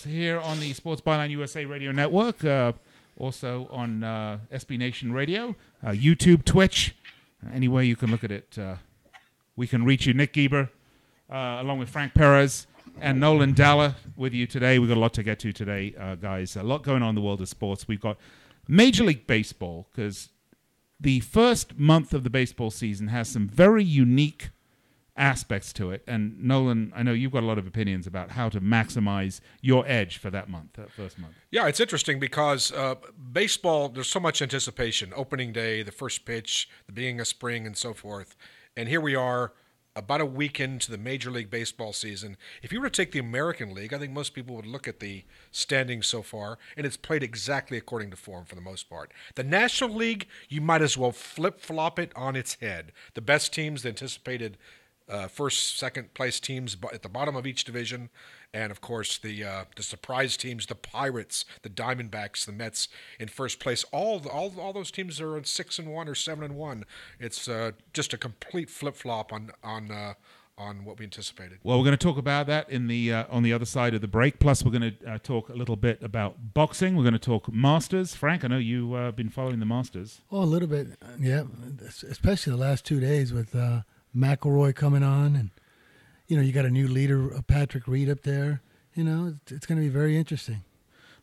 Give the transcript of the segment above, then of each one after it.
here on the Sports Byline USA Radio Network, also on SB Nation Radio, YouTube, Twitch, anywhere you can look at it. We can reach you. Nick Geber, along with Frank Perez and Nolan Dalla with you today. We've got a lot to get to today, guys. A lot going on in the world of sports. We've got Major League Baseball, because the first month of the baseball season has some very unique aspects to it. And Nolan, I know you've got a lot of opinions about how to maximize your edge for that month, that first month. Yeah, it's interesting because baseball, there's so much anticipation. Opening day, the first pitch, the beginning of spring, and so forth. And here we are, about a week into the Major League Baseball season. If you were to take the American League, I think most people would look at the standings so far, and it's played exactly according to form for the most part. The National League, you might as well flip-flop it on its head. The best teams, the anticipated first, second place teams at the bottom of each division, and of course the surprise teams, the Pirates, the Diamondbacks, the Mets in first place. All those teams are 6-1 or 7-1. It's just a complete flip flop on what we anticipated. Well, we're going to talk about that in the on the other side of the break. Plus, we're going to talk a little bit about boxing. We're going to talk Masters. Frank, I know you've been following the Masters. Oh, a little bit, yeah. Especially the last 2 days with McElroy coming on, and you got a new leader, Patrick Reed, up there. It's going to be very interesting.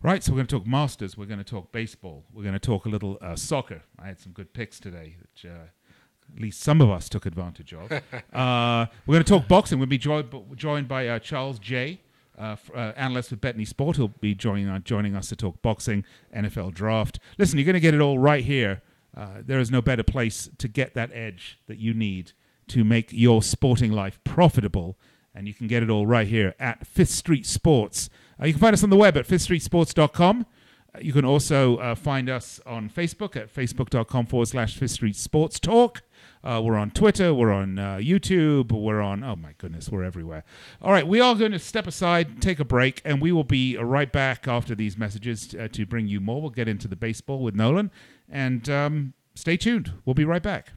Right, so we're going to talk Masters. We're going to talk baseball. We're going to talk a little soccer. I had some good picks today, which at least some of us took advantage of. We're going to talk boxing. We'll be joined by Charles J., analyst with Bethany Sport. He'll be joining us to talk boxing, NFL Draft. Listen, you're going to get it all right here. There is no better place to get that edge that you need to make your sporting life profitable, and you can get it all right here at Fifth Street Sports. You can find us on the web at fifthstreetsports.com. You can also find us on Facebook at facebook.com/Fifth Street Sports Talk. We're on Twitter, we're on YouTube, we're on, oh my goodness, we're everywhere. All right, we are going to step aside, take a break, and we will be right back after these messages to bring you more. We'll get into the baseball with Nolan, and stay tuned. We'll be right back.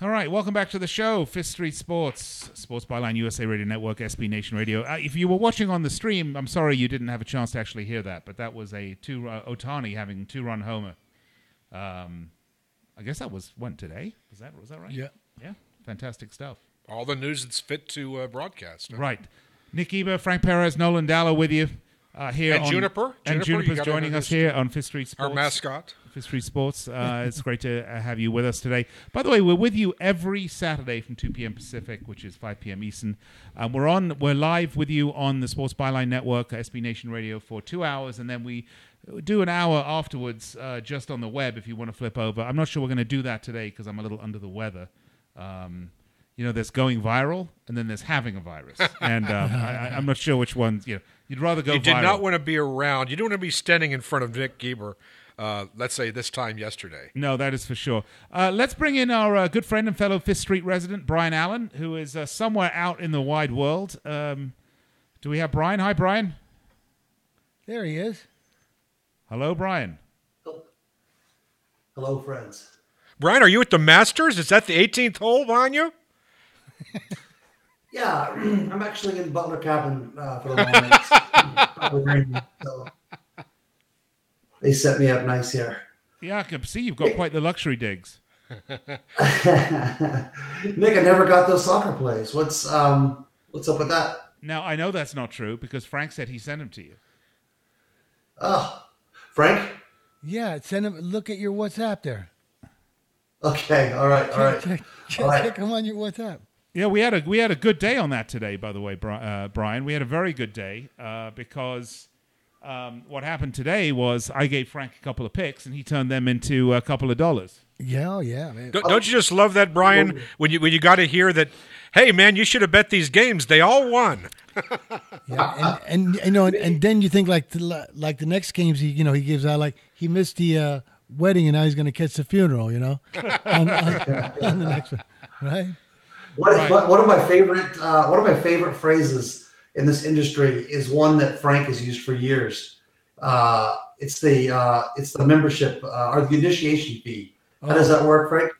All right, welcome back to the show, Fifth Street Sports, Sports Byline USA Radio Network, SB Nation Radio. If you were watching on the stream, I'm sorry you didn't have a chance to actually hear that, but that was a Ohtani having 2-run homer. I guess that was today? Was that right? Yeah. Yeah, fantastic stuff. All the news that's fit to broadcast. Huh? Right. Nick Geber, Frank Perez, Nolan Dalla with you here. And Juniper. And Juniper's joining us here on Fifth Street Sports. Our mascot. Fifth Street Sports. It's great to have you with us today. By the way, we're with you every Saturday from 2 p.m. Pacific, which is 5 p.m. Eastern. We're live with you on the Sports Byline Network, SB Nation Radio, for 2 hours, and then we do an hour afterwards just on the web if you want to flip over. I'm not sure we're going to do that today because I'm a little under the weather. There's going viral, and then there's having a virus. And I'm not sure which one, you'd rather go viral. You did not want to be around. You don't want to be standing in front of Nick Geber, let's say this time yesterday. No, that is for sure. Let's bring in our good friend and fellow Fifth Street resident, Brian Allen, who is somewhere out in the wide world. Do we have Brian? Hi, Brian. There he is. Hello, Brian. Hello, friends. Brian, are you at the Masters? Is that the 18th hole behind you? Yeah, I'm actually in Butler Cabin for the moment. So they set me up nice here. Yeah, I can see you've got quite the luxury digs. Nick, I never got those soccer plays. What's up with that? Now, I know that's not true because Frank said he sent them to you. Oh, Frank? Yeah, send him. Look at your WhatsApp there. Okay, all right. Check him on your WhatsApp. Yeah, we had a good day on that today, by the way, Brian. We had a very good day because what happened today was I gave Frank a couple of picks and he turned them into a couple of dollars. Yeah, man. Don't you just love that, Brian? When you got to hear that, hey man, you should have bet these games. They all won. Yeah, and then you think like the next games he gives out, like he missed the wedding and now he's going to catch the funeral. On the next one, right? One of my favorite phrases in this industry is one that Frank has used for years. It's the membership or the initiation fee. How does that work, Frank?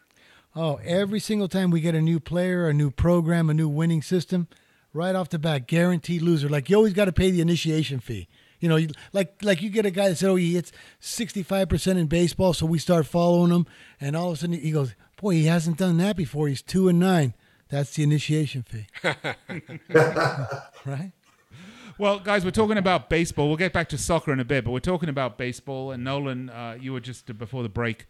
Oh, every single time we get a new player, a new program, a new winning system, right off the bat, guaranteed loser. Like you always got to pay the initiation fee. Like you get a guy that said, oh, he hits 65% in baseball, so we start following him, and all of a sudden he goes, boy, he hasn't done that before. He's 2-9. That's the initiation fee. Right? Well, guys, we're talking about baseball. We'll get back to soccer in a bit, but we're talking about baseball. And Nolan, you were just before the break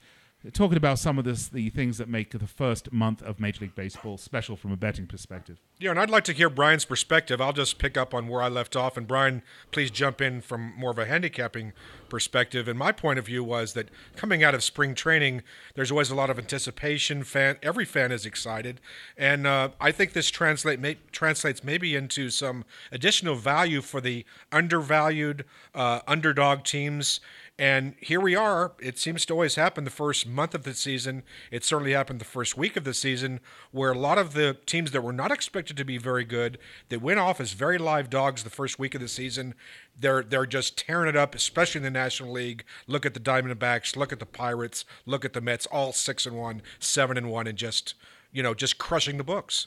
talking about some of the things that make the first month of Major League Baseball special from a betting perspective. Yeah, and I'd like to hear Brian's perspective. I'll just pick up on where I left off, and Brian, please jump in from more of a handicapping perspective. And my point of view was that coming out of spring training, there's always a lot of anticipation. Every fan is excited, and I think this translates maybe into some additional value for the undervalued underdog teams. And here we are. It seems to always happen the first month of the season. It certainly happened the first week of the season, where a lot of the teams that were not expected to be very good, that went off as very live dogs the first week of the season, they're just tearing it up, especially in the National League. Look at the Diamondbacks, look at the Pirates, look at the Mets, all 6-1, 7-1, and just crushing the books.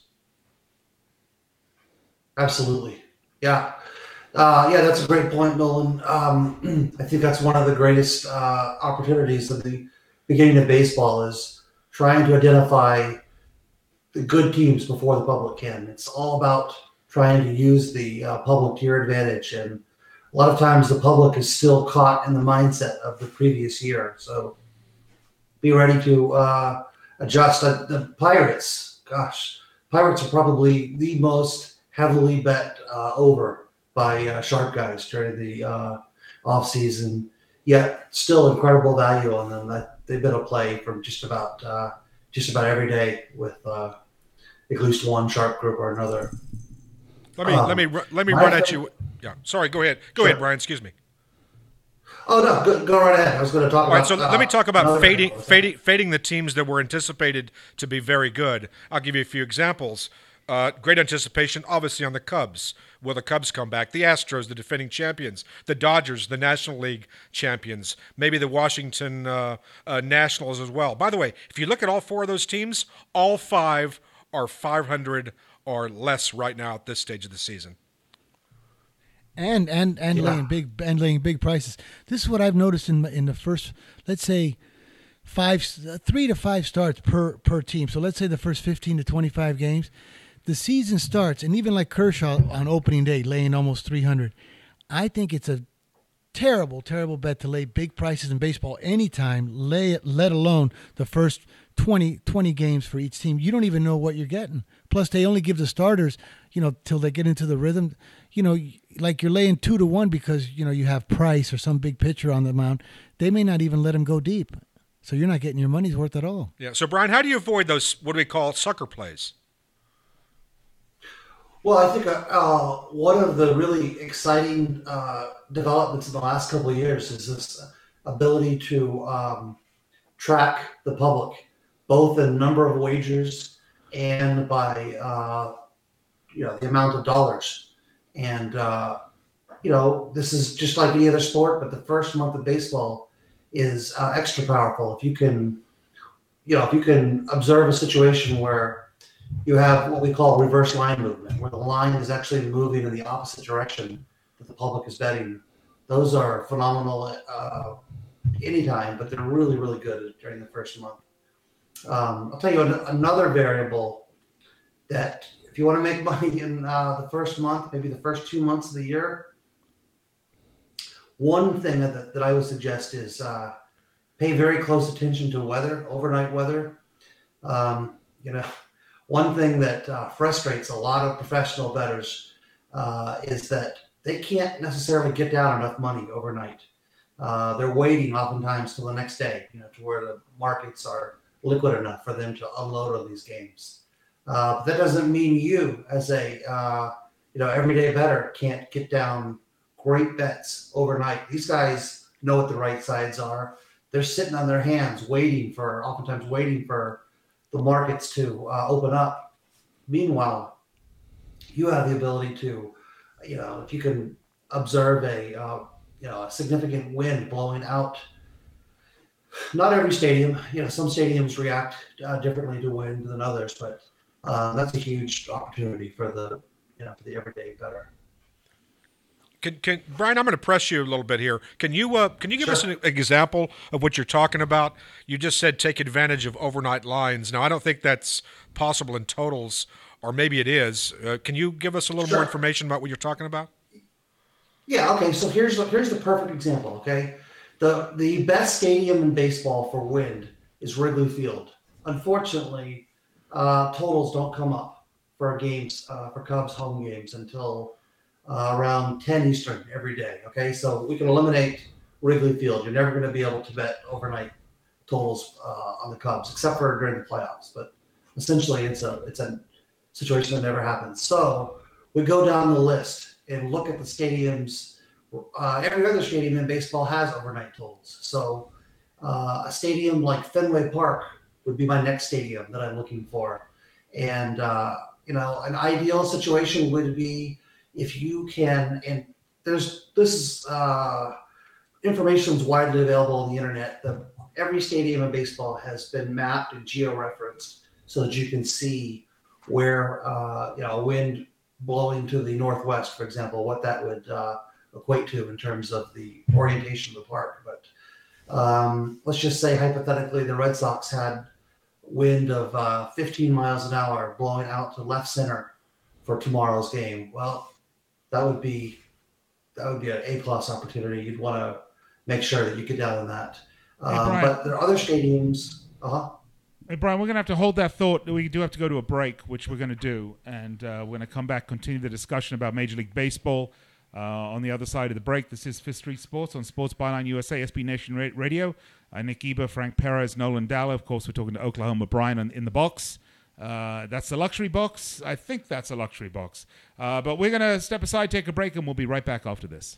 Absolutely, yeah. That's a great point, Nolan. I think that's one of the greatest opportunities of the beginning of baseball is trying to identify the good teams before the public can. It's all about trying to use the public to your advantage. And a lot of times the public is still caught in the mindset of the previous year. So be ready to adjust. The Pirates, Pirates are probably the most heavily bet over by sharp guys during the off season, yet still incredible value on them. They've been a play from just about every day with at least one sharp group or another. Let me run at you. Yeah, sorry. Go ahead. Go ahead, Brian. Excuse me. Oh no, go right ahead. I was going to talk about. All right, so let me talk about fading the teams that were anticipated to be very good. I'll give you a few examples. Great anticipation, obviously, on the Cubs. Will the Cubs come back? The Astros, the defending champions. The Dodgers, the National League champions. Maybe the Washington Nationals as well. By the way, if you look at all four of those teams, all five are 500 or less right now at this stage of the season. And laying big prices. This is what I've noticed in the first, let's say, 3 to 5 starts per team. So let's say the first 15 to 25 games, the season starts, and even like Kershaw on opening day laying almost 300. I think it's a terrible bet to lay big prices in baseball anytime. Let alone the first 20 games for each team. You don't even know what you're getting. Plus, they only give the starters, till they get into the rhythm. Like you're laying 2 to 1 because you have Price or some big pitcher on the mound. They may not even let him go deep. So you're not getting your money's worth at all. Yeah. So, Brian, how do you avoid those, what do we call, sucker plays? Well, I think one of the really exciting developments in the last couple of years is this ability to track the public, both in number of wagers and by the amount of dollars. And this is just like any other sport, but the first month of baseball is extra powerful. If you can observe a situation where you have what we call reverse line movement, where the line is actually moving in the opposite direction that the public is betting. Those are phenomenal anytime, but they're really, really good during the first month. I'll tell you another variable that if you want to make money in the first month, maybe the first 2 months of the year, one thing that I would suggest is pay very close attention to weather, overnight weather. One thing that frustrates a lot of professional bettors is that they can't necessarily get down enough money overnight. They're waiting oftentimes till the next day, to where the markets are liquid enough for them to unload on these games. But that doesn't mean you, as a everyday bettor, can't get down great bets overnight. These guys know what the right sides are. They're sitting on their hands, oftentimes waiting for the markets to open up. Meanwhile, you have the ability to, if you can observe a significant wind blowing out. Not every stadium, some stadiums react differently to wind than others, but that's a huge opportunity for the everyday bettor. Can Brian, I'm going to press you a little bit here. Can you give us an example of what you're talking about? You just said take advantage of overnight lines. Now, I don't think that's possible in totals, or maybe it is. Can you give us a little more information about what you're talking about? Yeah. Okay. So here's the perfect example. Okay, the best stadium in baseball for wind is Wrigley Field. Unfortunately, totals don't come up for games for Cubs home games until around 10 Eastern every day. Okay, so we can eliminate Wrigley Field. You're never going to be able to bet overnight totals on the Cubs, except for during the playoffs. But essentially, it's a situation that never happens. So we go down the list and look at the stadiums. Every other stadium in baseball has overnight totals. So a stadium like Fenway Park would be my next stadium that I'm looking for. And an ideal situation would be if you can, and information is widely available on the internet. Every stadium in baseball has been mapped and geo-referenced so that you can see where wind blowing to the northwest, for example, what that would equate to in terms of the orientation of the park. But let's just say hypothetically the Red Sox had wind of 15 miles an hour blowing out to left center for tomorrow's game. Well, that would be an A-plus opportunity. You'd want to make sure that you get down on that. But there are other stadiums. Hey, Brian, we're going to have to hold that thought. We do have to go to a break, which we're going to do. And we're going to come back, continue the discussion about Major League Baseball on the other side of the break. This is Fifth Street Sports on Sports Byline USA, SB Nation Radio. Nick Geber, Frank Perez, Nolan Dalla. Of course, we're talking to Oklahoma Brian in the box. That's the luxury box. I think that's a luxury box. But we're going to step aside, take a break, and we'll be right back after this.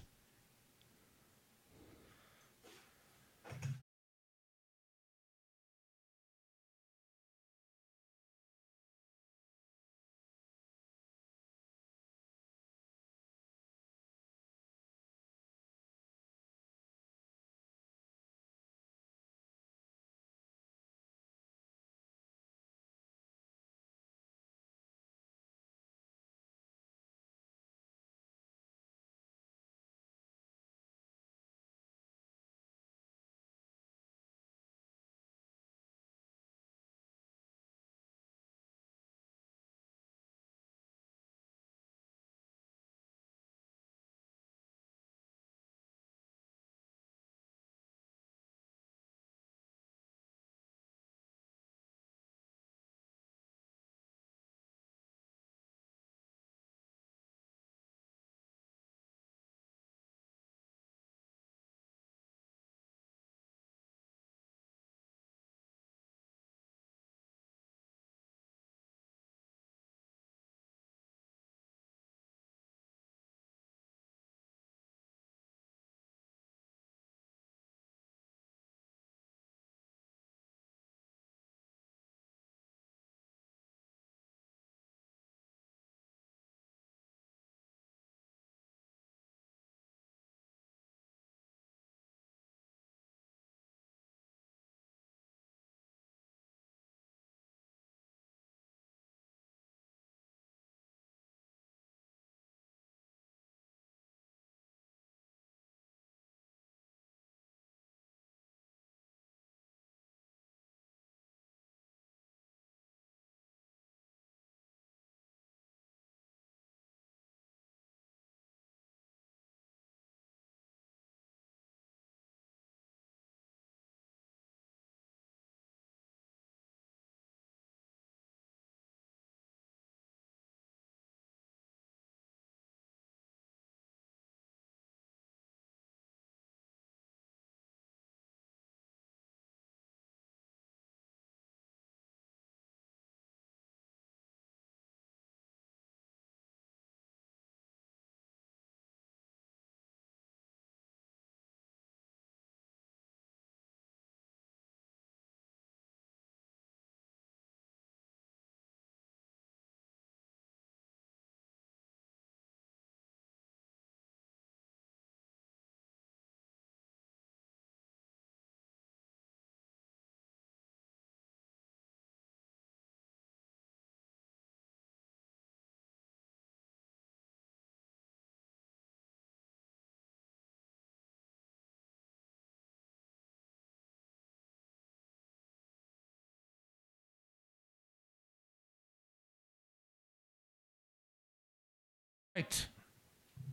Right.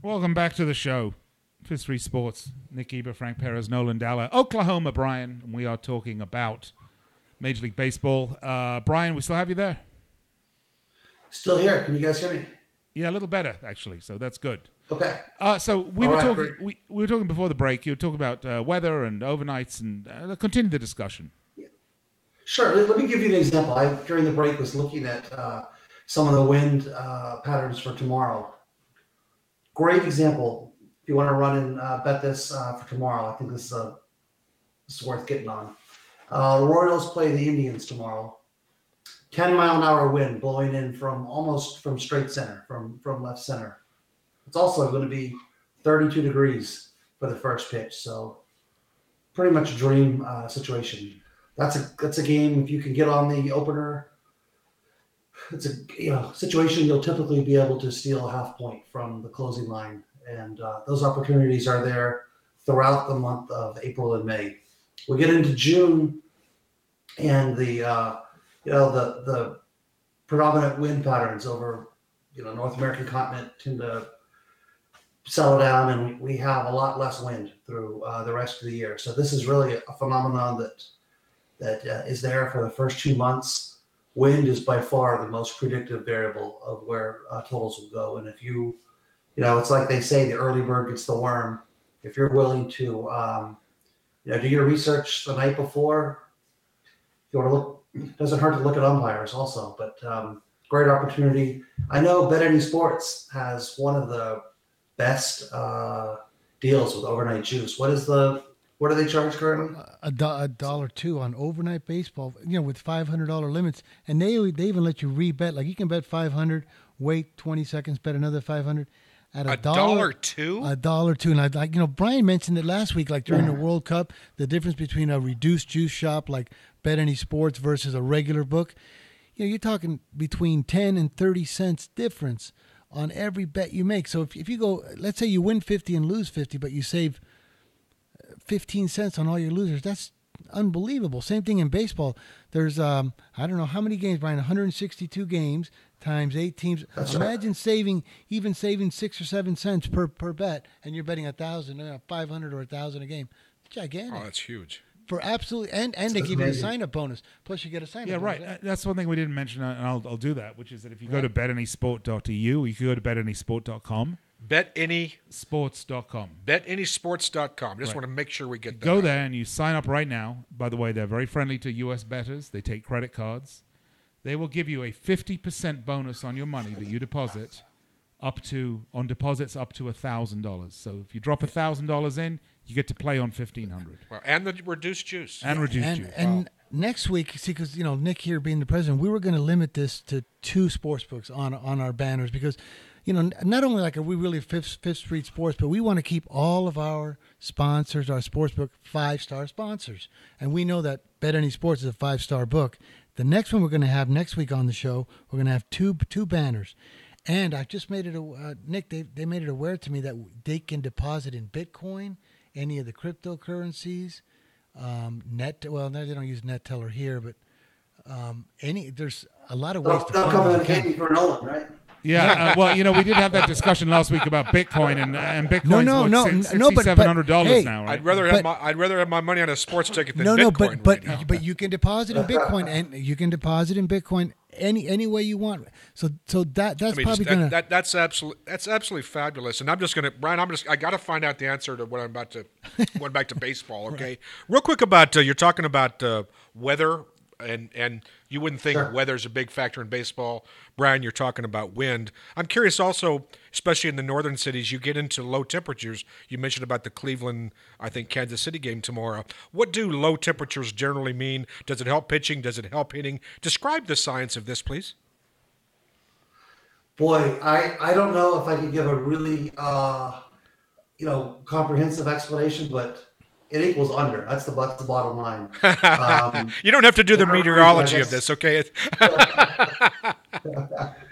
Welcome back to the show. Fifth Street Sports. Nick Geber, Frank Perez, Nolan, Dalla, Oklahoma, Brian. And we are talking about Major League Baseball. Brian, we still have you there? Still here. Can you guys hear me? Yeah, a little better, actually. So that's good. Okay. So we were talking. We were talking before the break. You were talking about weather and overnights, and continue the discussion. Yeah. Sure. Let me give you an example. I during the break was looking at some of the wind patterns for tomorrow. Great example. If you want to run and bet this for tomorrow, I think this is worth getting on. The Royals play the Indians tomorrow. 10-mile-an-hour wind blowing in almost from straight center, from left center. It's also going to be 32 degrees for the first pitch, so pretty much a dream situation. That's a game. If you can get on the opener, it's a situation you'll typically be able to steal a half point from the closing line, and those opportunities are there throughout the month of April and May. We get into June, and the predominant wind patterns over North American continent tend to settle down, and we have a lot less wind through the rest of the year. So this is really a phenomenon that is there for the first 2 months. Wind is by far the most predictive variable of where totals will go. And if it's like they say, the early bird gets the worm. If you're willing to, do your research the night before, if you want to look, it doesn't hurt to look at umpires also, but great opportunity. I know BetAny Sports has one of the best deals with overnight juice. What do they charge currently? $1.02 on overnight baseball, with $500 limits, and they even let you rebet. Like you can bet 500, wait 20 seconds, bet another 500 at $1.02. $1.02, and Brian mentioned it last week, like during the World Cup, the difference between a reduced juice shop like BetAny Sports versus a regular book. You're talking between 10 and 30 cents difference on every bet you make. So if you go, let's say you win 50 and lose 50, but you save 15 cents on all your losers, that's unbelievable. Same thing in baseball. There's I don't know how many games, Brian, 162 games times 8 teams. That's Imagine right. saving 6 or 7 cents per bet, and you're betting 1,000, 500 or 1,000 a game. Gigantic. Oh, that's huge. For absolutely, and they give you a sign-up bonus. Plus, you get a sign-up bonus. Yeah, right. That's one thing we didn't mention, and I'll do that, which is that if you go to betanysport.eu, you can go to betanysport.com. BetAnySports.com. BetAnySports.com. Just want to make sure we get that. Go there and you sign up right now. By the way, they're very friendly to U.S. bettors. They take credit cards. They will give you a 50% bonus on your money that you deposit on deposits up to $1,000. So if you drop $1,000 in, you get to play on $1,500. Wow. And the reduced juice. And next week, see, because Nick here being the president, we were going to limit this to 2 sports books on our banners because not only are we really Fifth Street Sports, but we want to keep all of our sponsors, our sportsbook, 5-star sponsors. And we know that BetAny Sports is a 5-star book. The next one we're going to have next week on the show, we're going to have two banners. And I just made it, Nick, they made it aware to me that they can deposit in Bitcoin, any of the cryptocurrencies, well, they don't use net teller here, but there's a lot of ways to they'll come in handy for Nolan, right? Yeah, well, we did have that discussion last week about Bitcoin, and Bitcoin's $6,700 now, right? I'd rather have my money on a sports ticket than Bitcoin. But you can deposit in Bitcoin, and you can deposit in Bitcoin any way you want. So that's probably gonna that's absolutely fabulous. And I'm just gonna, Brian, I got to find out the answer to what I'm about to went back to baseball. Okay, right. Real quick about you're talking about weather. And you wouldn't think weather's a big factor in baseball. Brian, you're talking about wind. I'm curious also, especially in the northern cities, you get into low temperatures. You mentioned about the Cleveland, I think, Kansas City game tomorrow. What do low temperatures generally mean? Does it help pitching? Does it help hitting? Describe the science of this, please. Boy, I don't know if I could give a really comprehensive explanation, but it equals under. That's the bottom line. You don't have to do the meteorology of this, okay? I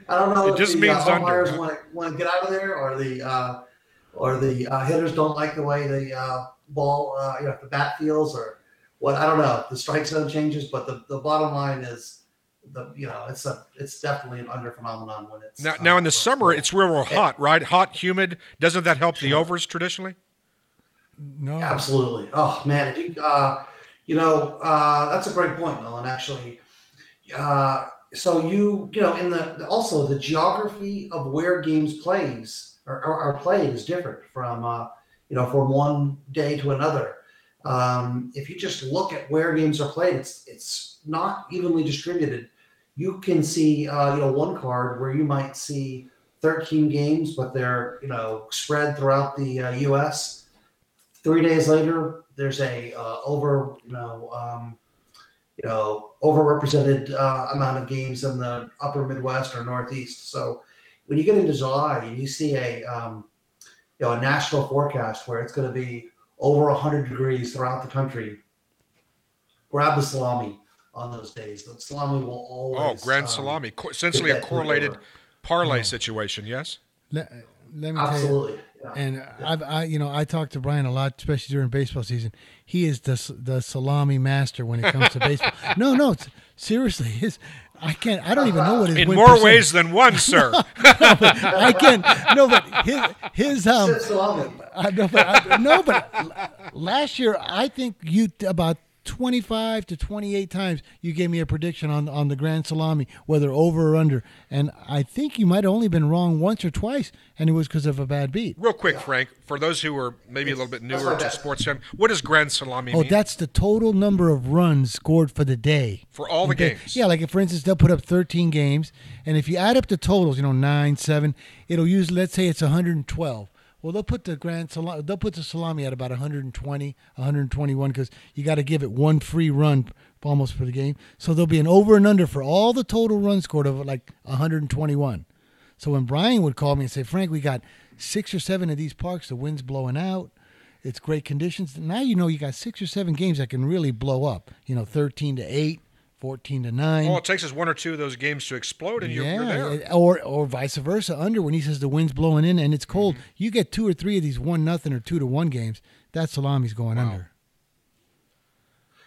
don't know it just if means umpires under. want to get out of there, or the hitters don't like the way the ball, the bat feels, or what. I don't know. The strike zone changes, but the bottom line is it's definitely an under phenomenon when it's now in the summer it's real hot, right? Hot, humid. Doesn't that help the overs traditionally? No, absolutely. Oh man, if you that's a great point, Nolan. Actually, so in the geography of where games plays are played is different from from one day to another. If you just look at where games are played, it's not evenly distributed. You can see one card where you might see 13 games, but they're spread throughout the U.S. 3 days later, there's a overrepresented amount of games in the upper Midwest or Northeast. So when you get into July and you see a national forecast where it's going to be over 100 degrees throughout the country, grab the salami on those days. The salami will always grand salami, essentially a correlated parlay situation. Yes. let me absolutely. tell you. And I talked to Brian a lot, especially during baseball season. He is the salami master when it comes to baseball. No, seriously, I don't even know what his in win more percent. ways than one, sir. I can't. No, but his but last year I think you about 25 to 28 times you gave me a prediction on the grand salami, whether over or under, and I think you might have only been wrong once or twice, and it was because of a bad beat. Real quick, Frank, for those who are maybe a little bit newer to sports, what does grand salami mean? That's the total number of runs scored for the day. For all the games? Yeah, like if, for instance, they'll put up 13 games, and if you add up the totals, 9, 7, it'll use, let's say it's 112. Well, they'll put the salami at about 120, 121 because you got to give it one free run almost for the game. So there'll be an over and under for all the total runs scored of like 121. So when Brian would call me and say, Frank, we got 6 or 7 of these parks, the wind's blowing out, it's great conditions. Now you got 6 or 7 games that can really blow up. 13-8. 14-9. All it takes is 1 or 2 of those games to explode, and you're there. Or vice versa. Under when he says the wind's blowing in and it's cold, you get 2 or 3 of these 1-0 or 2-1 games. That salami's going under.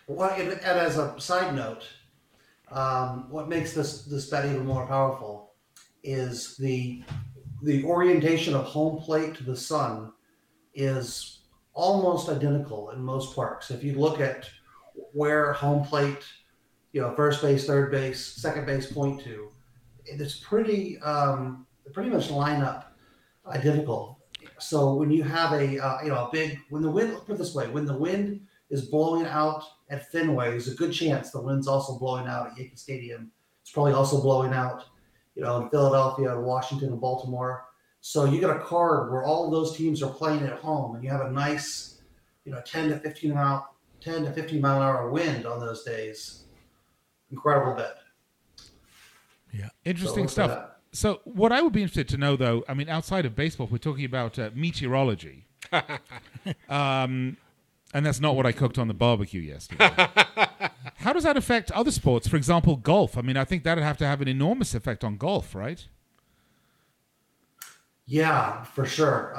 Well, and as a side note, what makes this bet even more powerful is the orientation of home plate to the sun is almost identical in most parks. If you look at where home plate, first base, third base, second base point to, it's pretty much line up identical. So when you have when the wind, put it this way, when the wind is blowing out at Fenway, there's a good chance the wind's also blowing out at Yankee Stadium. It's probably also blowing out, in Philadelphia, Washington, and Baltimore. So you got a card where all of those teams are playing at home, and you have a nice, 10 to 15 mile an hour wind on those days. Incredible bet. Yeah, interesting stuff. So what I would be interested to know, though, outside of baseball, we're talking about meteorology. And that's not what I cooked on the barbecue yesterday. How does that affect other sports? For example, golf. I think that'd have to have an enormous effect on golf, right? Yeah, for sure.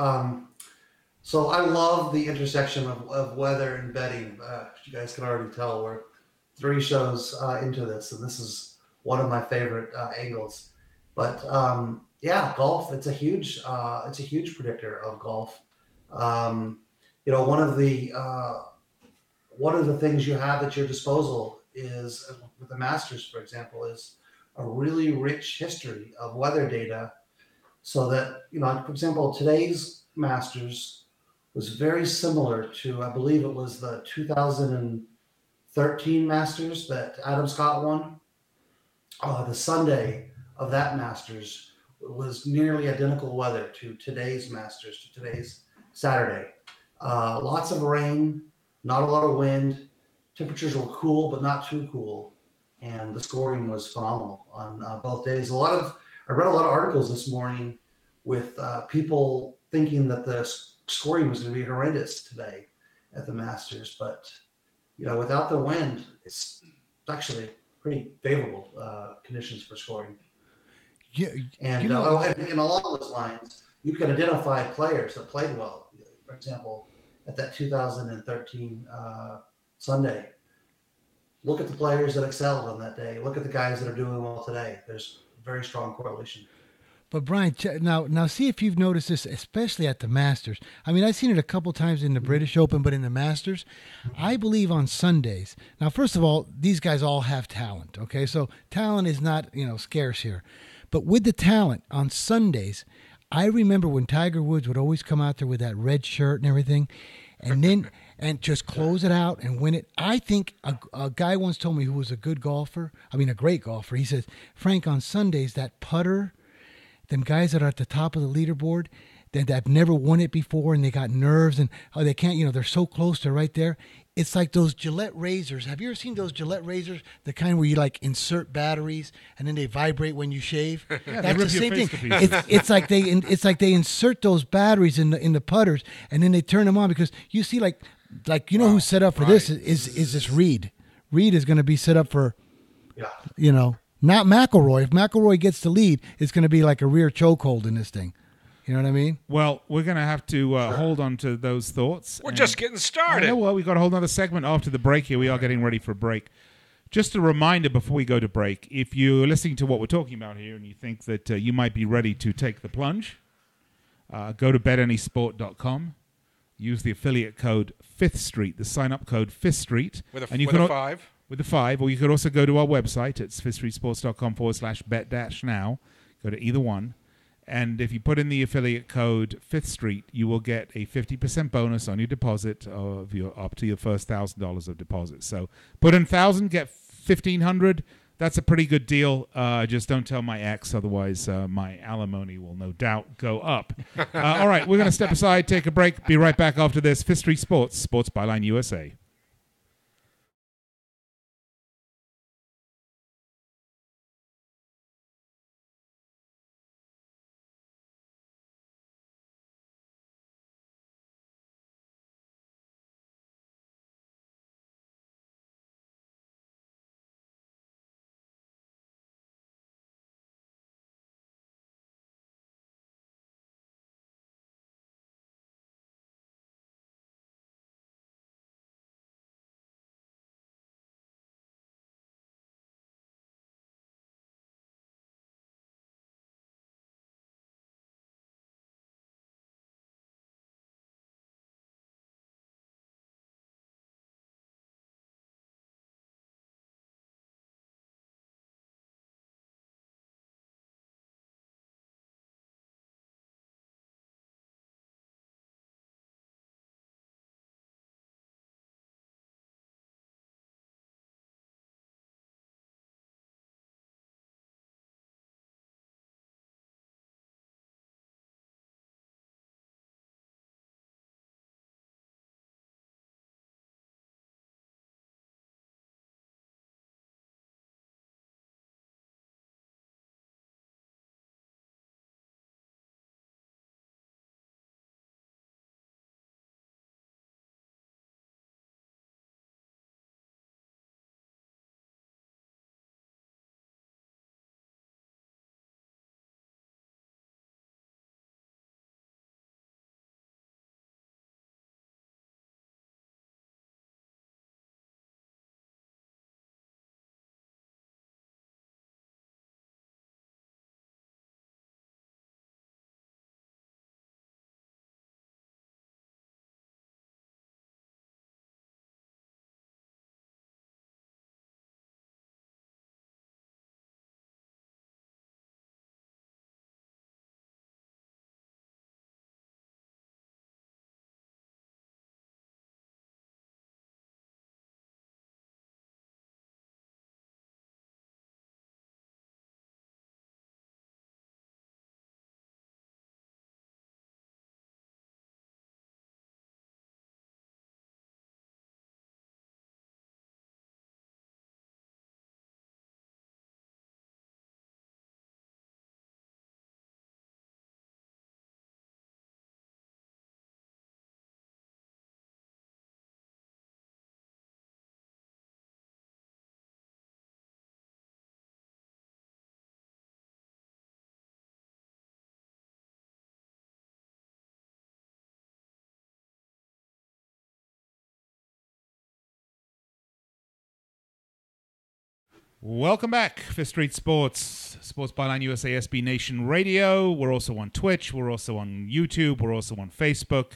So I love the intersection of weather and betting. You guys can already tell we're 3 shows into this, and this is one of my favorite angles. But golf, it's a huge predictor of golf. One of the things you have at your disposal is, with the Masters, for example, is a really rich history of weather data. So that, for example, today's Masters was very similar to, I believe it was the 2013 Masters that Adam Scott won. The Sunday of that Masters was nearly identical weather to today's Masters, to today's Saturday. Lots of rain, not a lot of wind. Temperatures were cool, but not too cool. And the scoring was phenomenal on both days. I read a lot of articles this morning with people thinking that the scoring was going to be horrendous today at the Masters. But, without the wind, it's actually pretty favorable conditions for scoring. Yeah, and along those lines, you can identify players that played well. For example, at that 2013 Sunday, look at the players that excelled on that day. Look at the guys that are doing well today. There's very strong correlation. But Brian, now see if you've noticed this, especially at the Masters. I mean, I've seen it a couple times in the British Open, but in the Masters, I believe on Sundays. Now, first of all, these guys all have talent. Okay, so talent is not scarce here, but with the talent on Sundays, I remember when Tiger Woods would always come out there with that red shirt and everything, and then and just close it out and win it. I think a guy once told me who was a good golfer. I mean, a great golfer. He says, Frank, on Sundays that putter. Them guys that are at the top of the leaderboard that have never won it before and they got nerves and they can't, they're so close to right there. It's like those Gillette razors. Have you ever seen those Gillette razors? The kind where you like insert batteries and then they vibrate when you shave. Yeah, that's the same thing. It's It's like they insert those batteries in the putters and then they turn them on because you see like who's set up for this is this Reed. Reed is going to be set up for, not McElroy. If McElroy gets the lead, it's going to be like a rear chokehold in this thing. You know what I mean? Well, we're going to have to hold on to those thoughts. We're just getting started. Well, we've got to hold another segment after the break here. We are getting ready for a break. Just a reminder before we go to break, if you're listening to what we're talking about here and you think that you might be ready to take the plunge, go to betanysport.com. Use the affiliate code 5th Street, the sign-up code 5th Street. With a 5? With a 5, or you could also go to our website. It's fifthstreetsports.com/bet-now. Go to either one. And if you put in the affiliate code 5th Street, you will get a 50% bonus on your deposit of up to your first $1,000 of deposit. So put in 1,000, get 1,500. That's a pretty good deal. Just don't tell my ex, otherwise my alimony will no doubt go up. All right, we're going to step aside, take a break. Be right back after this. 5th Street Sports, Sports Byline USA. Welcome back, Fifth Street Sports, Sports Byline USA, SB Nation Radio. We're also on Twitch. We're also on YouTube. We're also on Facebook.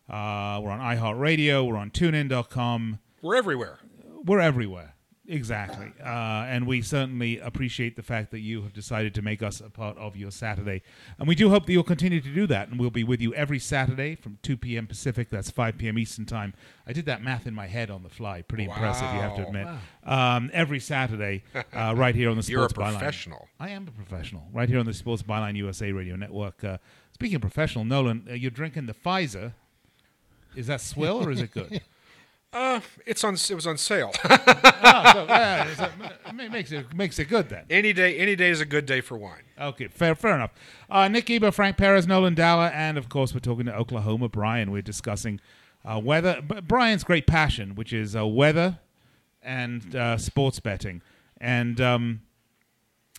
We're on iHeartRadio. We're on TuneIn.com. We're everywhere. We're everywhere. Exactly. And we certainly appreciate the fact that you have decided to make us a part of your Saturday. And we do hope that you'll continue to do that. And we'll be with you every Saturday from 2 p.m. Pacific. That's 5 p.m. Eastern Time. I did that math in my head on the fly. Pretty impressive, you have to admit. Wow. Every Saturday, right here on the Sports Byline. You're a professional. I am a professional. Right here on the Sports Byline USA Radio Network. Speaking of professional, Nolan, you're drinking the Pfizer. Is that swill or is it good? It was on sale. It makes it good then. Any day is a good day for wine. Okay, fair enough. Nick Geber, Frank Perez, Nolan Dalla, and of course we're talking to Oklahoma Brian. We're discussing weather, Brian's great passion, which is weather and sports betting. And Brian,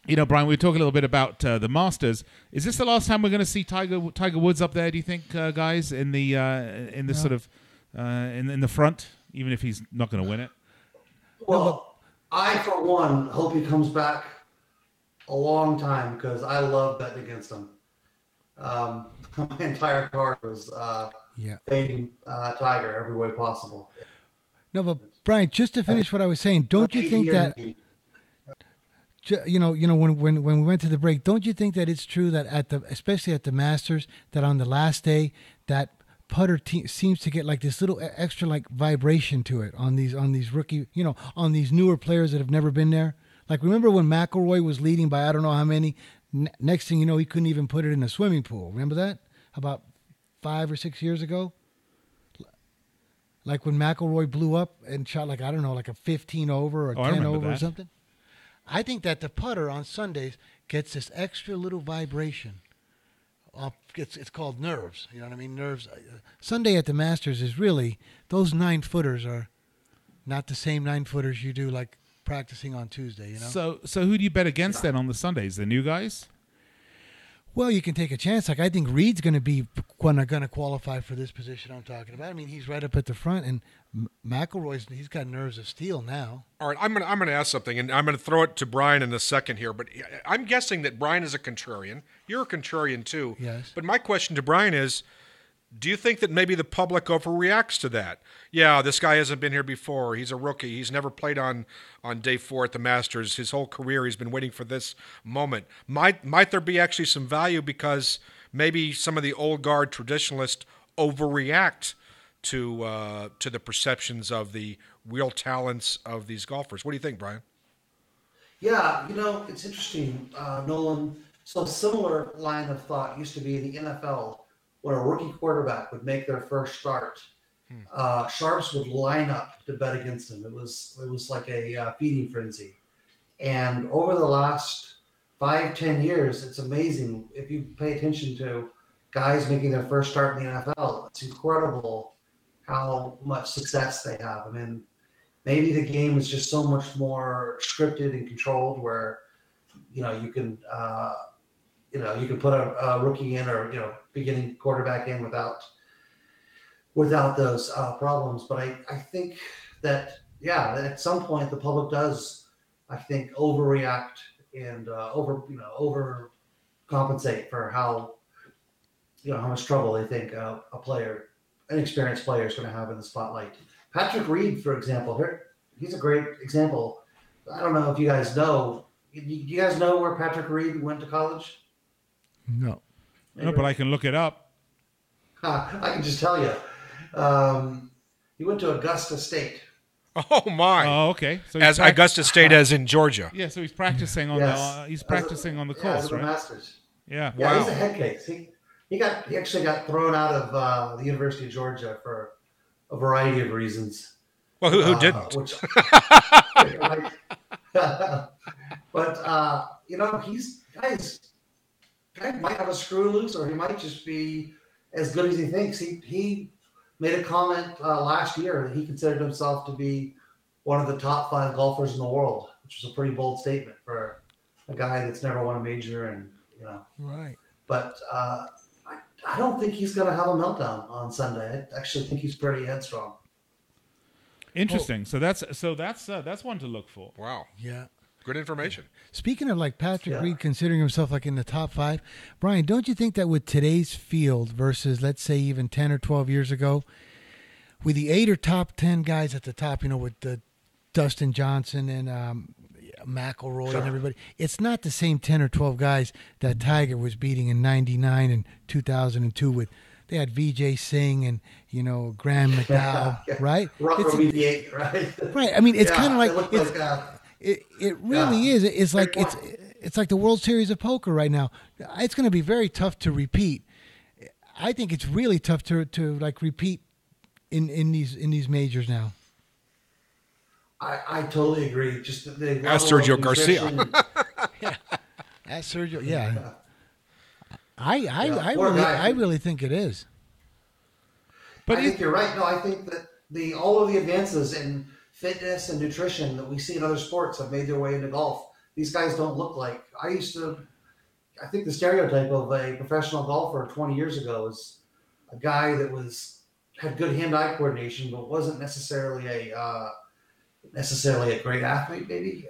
we were talking a little bit about the Masters. Is this the last time we're going to see Tiger Woods up there? Do you think, guys, in the sort of in the front? Even if he's not going to win it? Well, I, for one, hope he comes back a long time because I love betting against him. My entire card was fading Tiger every way possible. No, but Brian, just to finish what I was saying, don't you think that, when we went to the break, don't you think that it's true that especially at the Masters, that on the last day, that putter seems to get like this little extra like vibration to it on these rookie, on these newer players that have never been there. Like, remember when McIlroy was leading by I don't know how many? Next thing you know, he couldn't even put it in a swimming pool. Remember that? About 5 or 6 years ago? Like when McIlroy blew up and shot like, I don't know, like a 15 over or 10 over or something. I think that the putter on Sundays gets this extra little vibration. It's called nerves. You know what I mean? Nerves. Sunday at the Masters is really, those 9-footers are not the same 9-footers you do like practicing on Tuesday, So who do you bet against then on the Sundays? The new guys? Well, you can take a chance. Like, I think Reed's going to qualify for this position I'm talking about. I mean, he's right up at the front, and he's got nerves of steel now. All right, I'm gonna ask something, and I'm gonna throw it to Brian in a second here. But I'm guessing that Brian is a contrarian. You're a contrarian too. Yes. But my question to Brian is, do you think that maybe the public overreacts to that? Yeah, this guy hasn't been here before. He's a rookie. He's never played on day 4 at the Masters. His whole career, he's been waiting for this moment. Might there be actually some value because maybe some of the old guard traditionalists overreact to the perceptions of the real talents of these golfers? What do you think, Brian? Yeah, it's interesting, Nolan. So similar line of thought used to be in the NFL. When a rookie quarterback would make their first start, sharps would line up to bet against him. It was like a feeding frenzy. And over the last 5-10 years, it's amazing. If you pay attention to guys making their first start in the NFL, it's incredible how much success they have. I mean, maybe the game is just so much more scripted and controlled where, you can you can put a rookie in or, beginning quarterback in without those problems. But I think that, at some point the public does, I think, overreact and overcompensate for how much trouble they think an experienced player is going to have in the spotlight. Patrick Reed, for example, he's a great example. I don't know if you guys know. Do you guys know where Patrick Reed went to college? No. No, but I can look it up. I can just tell you. He went to Augusta State. Oh my! Oh, okay. So as Augusta State, as in Georgia. Yeah, so he's practicing on the on the course, right? The Masters. Yeah. Yeah, Wow. He's a head case. He actually got thrown out of the University of Georgia for a variety of reasons. Well, who didn't? But guy might have a screw loose, or he might just be as good as he thinks. He made a comment last year that he considered himself to be one of the top 5 golfers in the world, which was a pretty bold statement for a guy that's never won a major. And Right. But I don't think he's going to have a meltdown on Sunday. I actually think he's pretty headstrong. Interesting. So that's one to look for. Wow. Yeah. Good information. Speaking of like Patrick Yeah. Reed considering himself like in the top 5, Brian, don't you think that with today's field versus let's say even 10 or 12 years ago, with the 8 or top 10 guys at the top, with the Dustin Johnson and McElroy and everybody, it's not the same 10 or 12 guys that Tiger was beating in 99 and 2002 with. They had VJ Singh and, Graham McDowell, right? Rock It's- alleviate, right? Right. I mean, it's Yeah, kind of like, it looked it's, it really is. It's like Great it's like the World Series of Poker right now. It's going to be very tough to repeat. I think it's really tough to like repeat in these majors now. I totally agree. Just the Ask level of Sergio Garcia. nutrition- As Sergio, yeah. I Poor really guy. I really think it is. But I think you're right. No, I think that all of the advances in fitness and nutrition that we see in other sports have made their way into golf. These guys don't look like I think the stereotype of a professional golfer 20 years ago is a guy that had good hand-eye coordination, but wasn't necessarily a great athlete. Maybe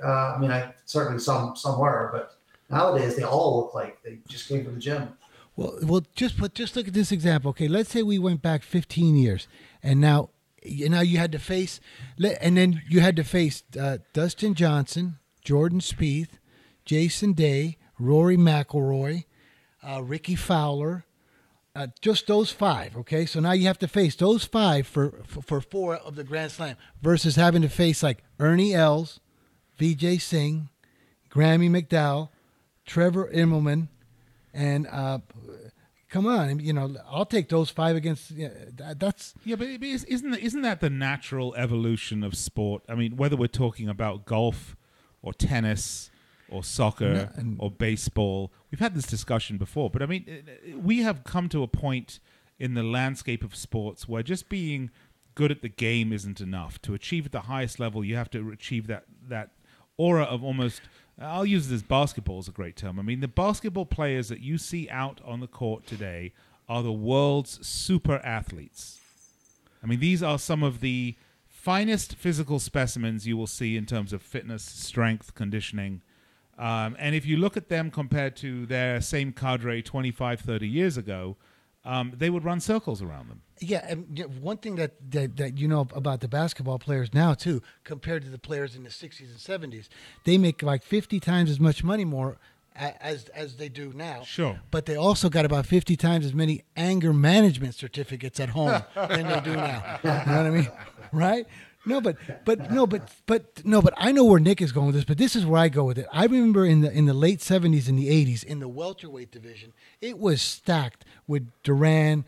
certainly some were, but nowadays they all look like they just came from the gym. Well, just look at this example. Okay, let's say we went back 15 years, and now you had to face, and then you had to face Dustin Johnson, Jordan Spieth, Jason Day, Rory McIlroy, Ricky Fowler, just those 5. Okay, so now you have to face those 5 for 4 of the Grand Slam versus having to face like Ernie Els, VJ Singh, Grammy McDowell, Trevor Immelman, and come on, I'll take those 5 against. That's yeah, but isn't that the natural evolution of sport? I mean, whether we're talking about golf or tennis or soccer or baseball, we've had this discussion before. But I mean, we have come to a point in the landscape of sports where just being good at the game isn't enough. To achieve at the highest level, you have to achieve that aura of almost. I'll use this, basketball is a great term. I mean, the basketball players that you see out on the court today are the world's super athletes. I mean, these are some of the finest physical specimens you will see in terms of fitness, strength, conditioning. And if you look at them compared to their same cadre 25, 30 years ago, they would run circles around them. Yeah, and one thing that you know about the basketball players now too, compared to the players in the 60s and 70s, they make like 50 times as much money more as they do now. Sure. But they also got about 50 times as many anger management certificates at home than they do now. You know what I mean? Right? But I know where Nick is going with this, but this is where I go with it. I remember in the late 70s and the 80s, in the welterweight division, it was stacked with Duran,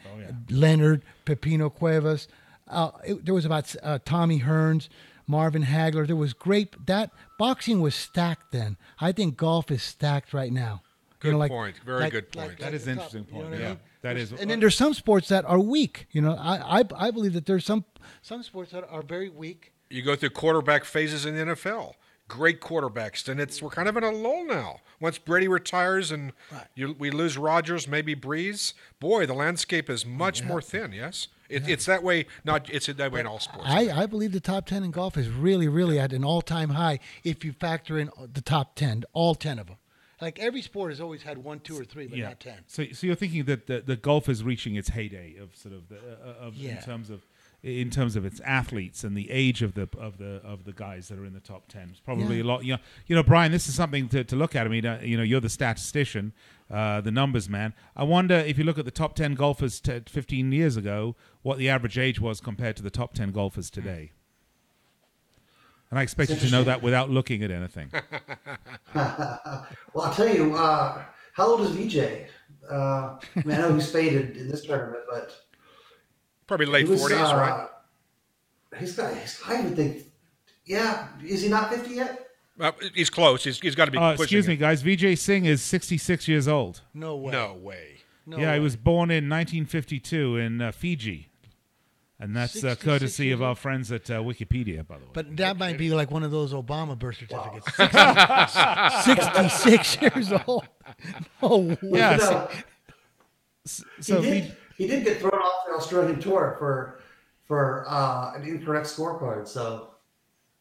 Leonard, Pepino Cuevas. There was about Tommy Hearns, Marvin Hagler. There was that boxing was stacked then. I think golf is stacked right now. Good point. Very good point. That is an interesting point. You know what I mean? That is. And then there's some sports that are weak. I believe that there's some sports that are very weak. You go through quarterback phases in the NFL. Great quarterbacks, and we're kind of in a lull now. Once Brady retires and we lose Rodgers, maybe Breeze, boy, the landscape is much more thin. Yes, it's that way. It's that way in all sports. I believe the top 10 in golf is really, really at an all-time high if you factor in the top 10, all 10 of them. Like every sport has always had 1, 2, or 3, but not 10. So you're thinking that the golf is reaching its heyday of sort of in terms of its athletes and the age of the guys that are in the top 10. It's probably a lot. Brian, this is something to look at. I mean, you're the statistician, the numbers man. I wonder if you look at the top 10 golfers 15 years ago, what the average age was compared to the top 10 golfers today. And I expect you to know that without looking at anything. Well, I'll tell you, how old is VJ? I know he's faded in this tournament, but probably late 40s, right? I would think, is he not 50 yet? He's close. He's got to be pushing excuse me, guys. VJ Singh is 66 years old. No way. No way. He was born in 1952 in Fiji. And that's courtesy of our friends at Wikipedia, by the way. But that might be like one of those Obama birth certificates. 66 years old. No way. Yeah. So he did get thrown off the Australian tour for an incorrect scorecard. So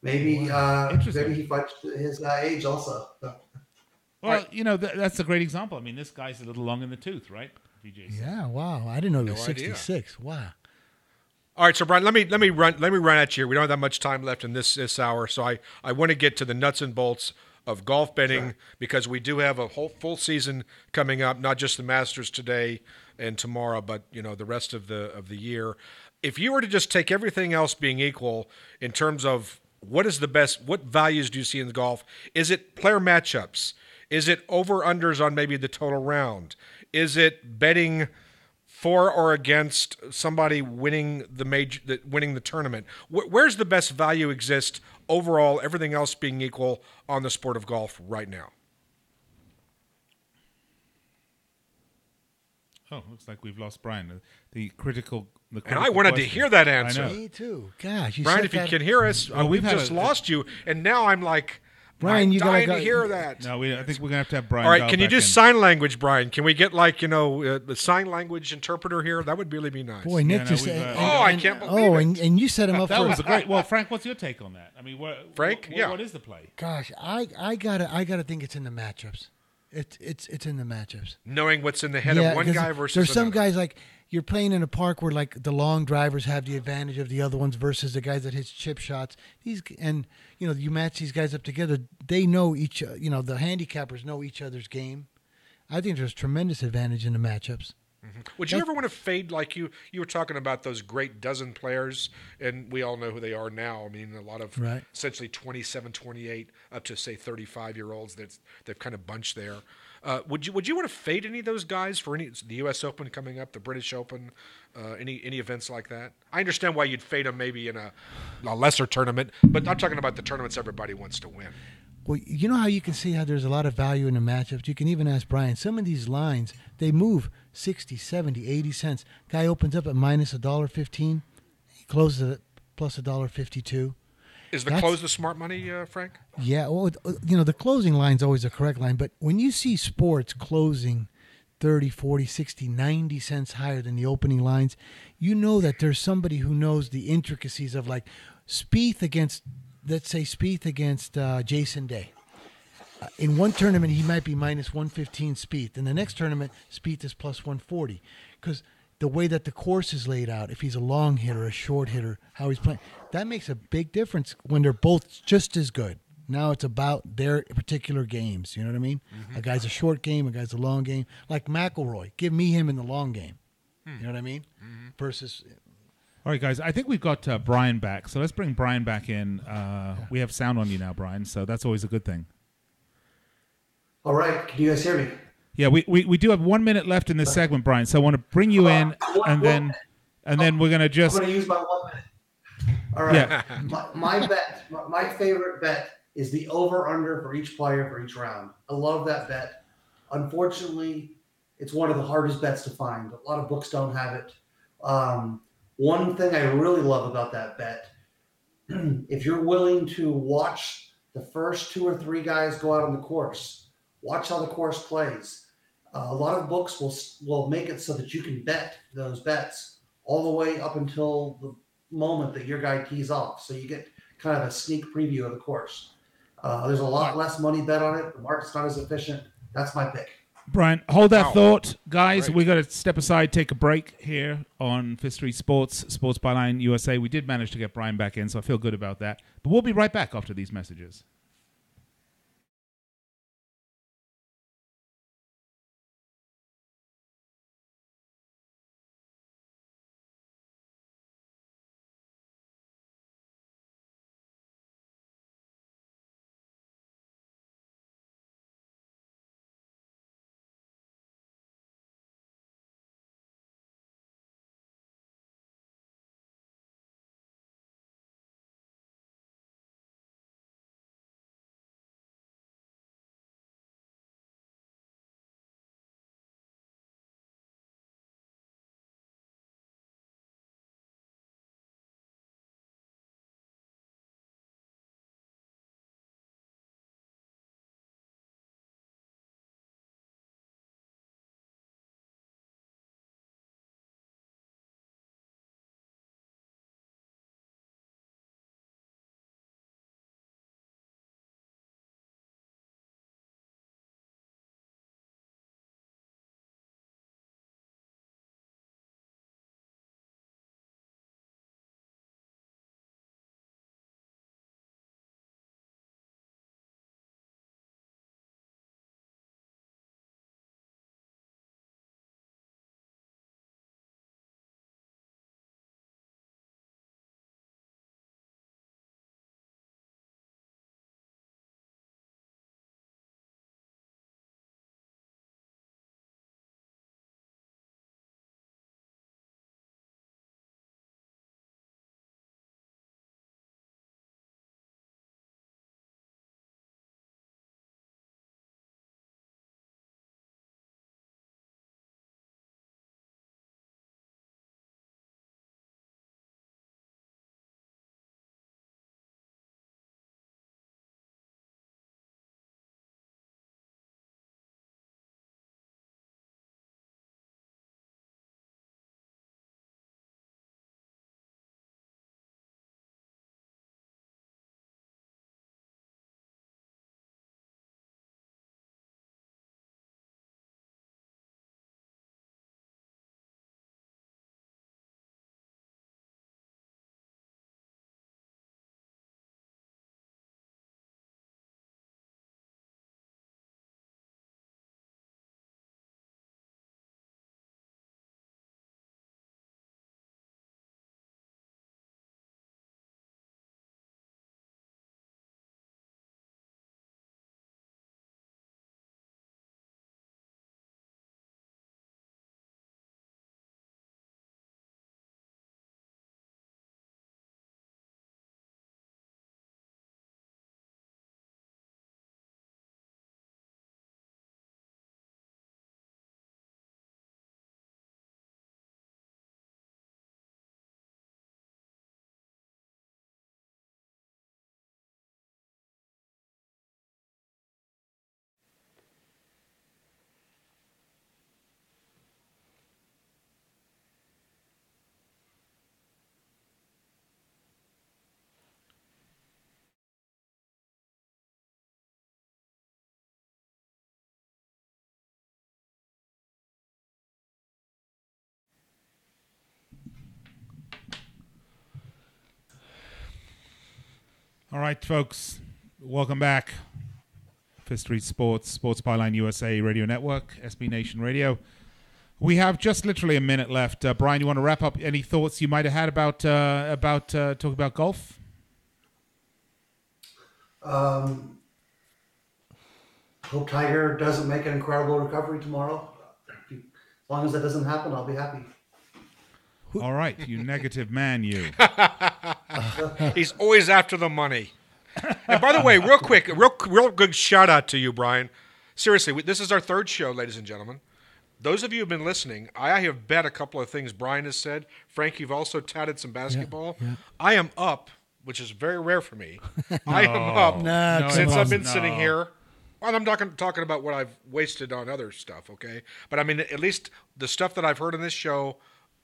Maybe Interesting. maybe he fights his age also. Well, you know, that's a great example. I mean, this guy's a little long in the tooth, right? VJ. Yeah, wow. I didn't know he was No idea. 66. Wow. All right, so Brian, let me run at you here. We don't have that much time left in this hour, so I want to get to the nuts and bolts of golf betting because we do have a whole full season coming up, not just the Masters today and tomorrow, but the rest of the year. If you were to just take everything else being equal in terms of what values do you see in golf? Is it player matchups? Is it over-unders on maybe the total round? Is it betting for or against somebody winning the tournament? Where's the best value exist overall, everything else being equal, on the sport of golf right now? Oh, looks like we've lost Brian. The critical and I wanted question. to hear that answer. I know. Me too. Gosh, Brian, if you can hear us, we've just lost you, and now I'm like, Brian, you dying gotta to hear that. No, I think we're gonna have to have Brian. All right, dial can you back do in. sign language, Brian? Can we get the sign language interpreter here? That would really be nice. Boy, Nick no, just. we've, I can't believe it. And you set him up That for was a great. Well, Frank, what's your take on that? I mean, Frank? Yeah. What is the play? Gosh, I gotta think it's in the matchups. It's in the matchups. Knowing what's in the head of one 'cause guy versus there's some another. guys like you're playing in a park where like the long drivers have the advantage of the other ones versus the guys that hit chip shots. You match these guys up together. They know each. The handicappers know each other's game. I think there's tremendous advantage in the matchups. Would you ever want to fade like you were talking about those great dozen players, and we all know who they are now. I mean, a lot of essentially 27, 28, up to, say, 35-year-olds they've kind of bunched there. Would you want to fade any of those guys for the U.S. Open coming up, the British Open, any events like that? I understand why you'd fade them maybe in a lesser tournament, but I'm talking about the tournaments everybody wants to win. Well, you know how you can see how there's a lot of value in the matchups? You can even ask Brian. Some of these lines, they move 60, 70, 80 cents. Guy opens up at minus $1.15. He closes at plus $1.52. Is the close the smart money, Frank? Yeah. Well, the closing line's always a correct line. But when you see sports closing 30, 40, 60, 90 cents higher than the opening lines, you know that there's somebody who knows the intricacies of like Spieth against Jason Day. In one tournament, he might be minus 115 Spieth. In the next tournament, Spieth is plus 140. Because the way that the course is laid out, if he's a long hitter, a short hitter, how he's playing, that makes a big difference when they're both just as good. Now it's about their particular games. You know what I mean? Mm-hmm. A guy's a short game, a guy's a long game. Like McIlroy, give me him in the long game. You know what I mean? Mm-hmm. Versus... All right, guys, I think we've got Brian back. So let's bring Brian back in. We have sound on you now, Brian, so that's always a good thing. All right. Can you guys hear me? Yeah, we do have 1 minute left in this segment, Brian, so I want to bring you in, and then we're going to just... I'm going to use my 1 minute. All right. Yeah. My favorite bet is the over-under for each player for each round. I love that bet. Unfortunately, it's one of the hardest bets to find. A lot of books don't have it. One thing I really love about that bet, if you're willing to watch the first 2 or 3 guys go out on the course, watch how the course plays. A lot of books will make it so that you can bet those bets all the way up until the moment that your guy tees off. So you get kind of a sneak preview of the course. There's a lot less money bet on it. The market's not as efficient. That's my pick. Brian, hold that thought. Guys, Great. we got to step aside, take a break here on Fifth Street Sports Byline USA. We did manage to get Brian back in, so I feel good about that. But we'll be right back after these messages. All right, folks, welcome back. Fifth Street Sports, Sports Byline USA Radio Network, SB Nation Radio. We have just literally a minute left. Brian, you want to wrap up any thoughts you might have had about talking about golf? Hope Tiger doesn't make an incredible recovery tomorrow. As long as that doesn't happen, I'll be happy. All right, you negative man, you. He's always after the money. And by the way, real quick, real good shout out to you, Brian. Seriously, this is our third show, ladies and gentlemen. Those of you who've been listening, I have bet a couple of things Brian has said. Frank, you've also touted some basketball. Yeah. I am up, which is very rare for me. I am up since I've been sitting here. Well, I'm not talking about what I've wasted on other stuff, okay? But I mean, at least the stuff that I've heard in this show,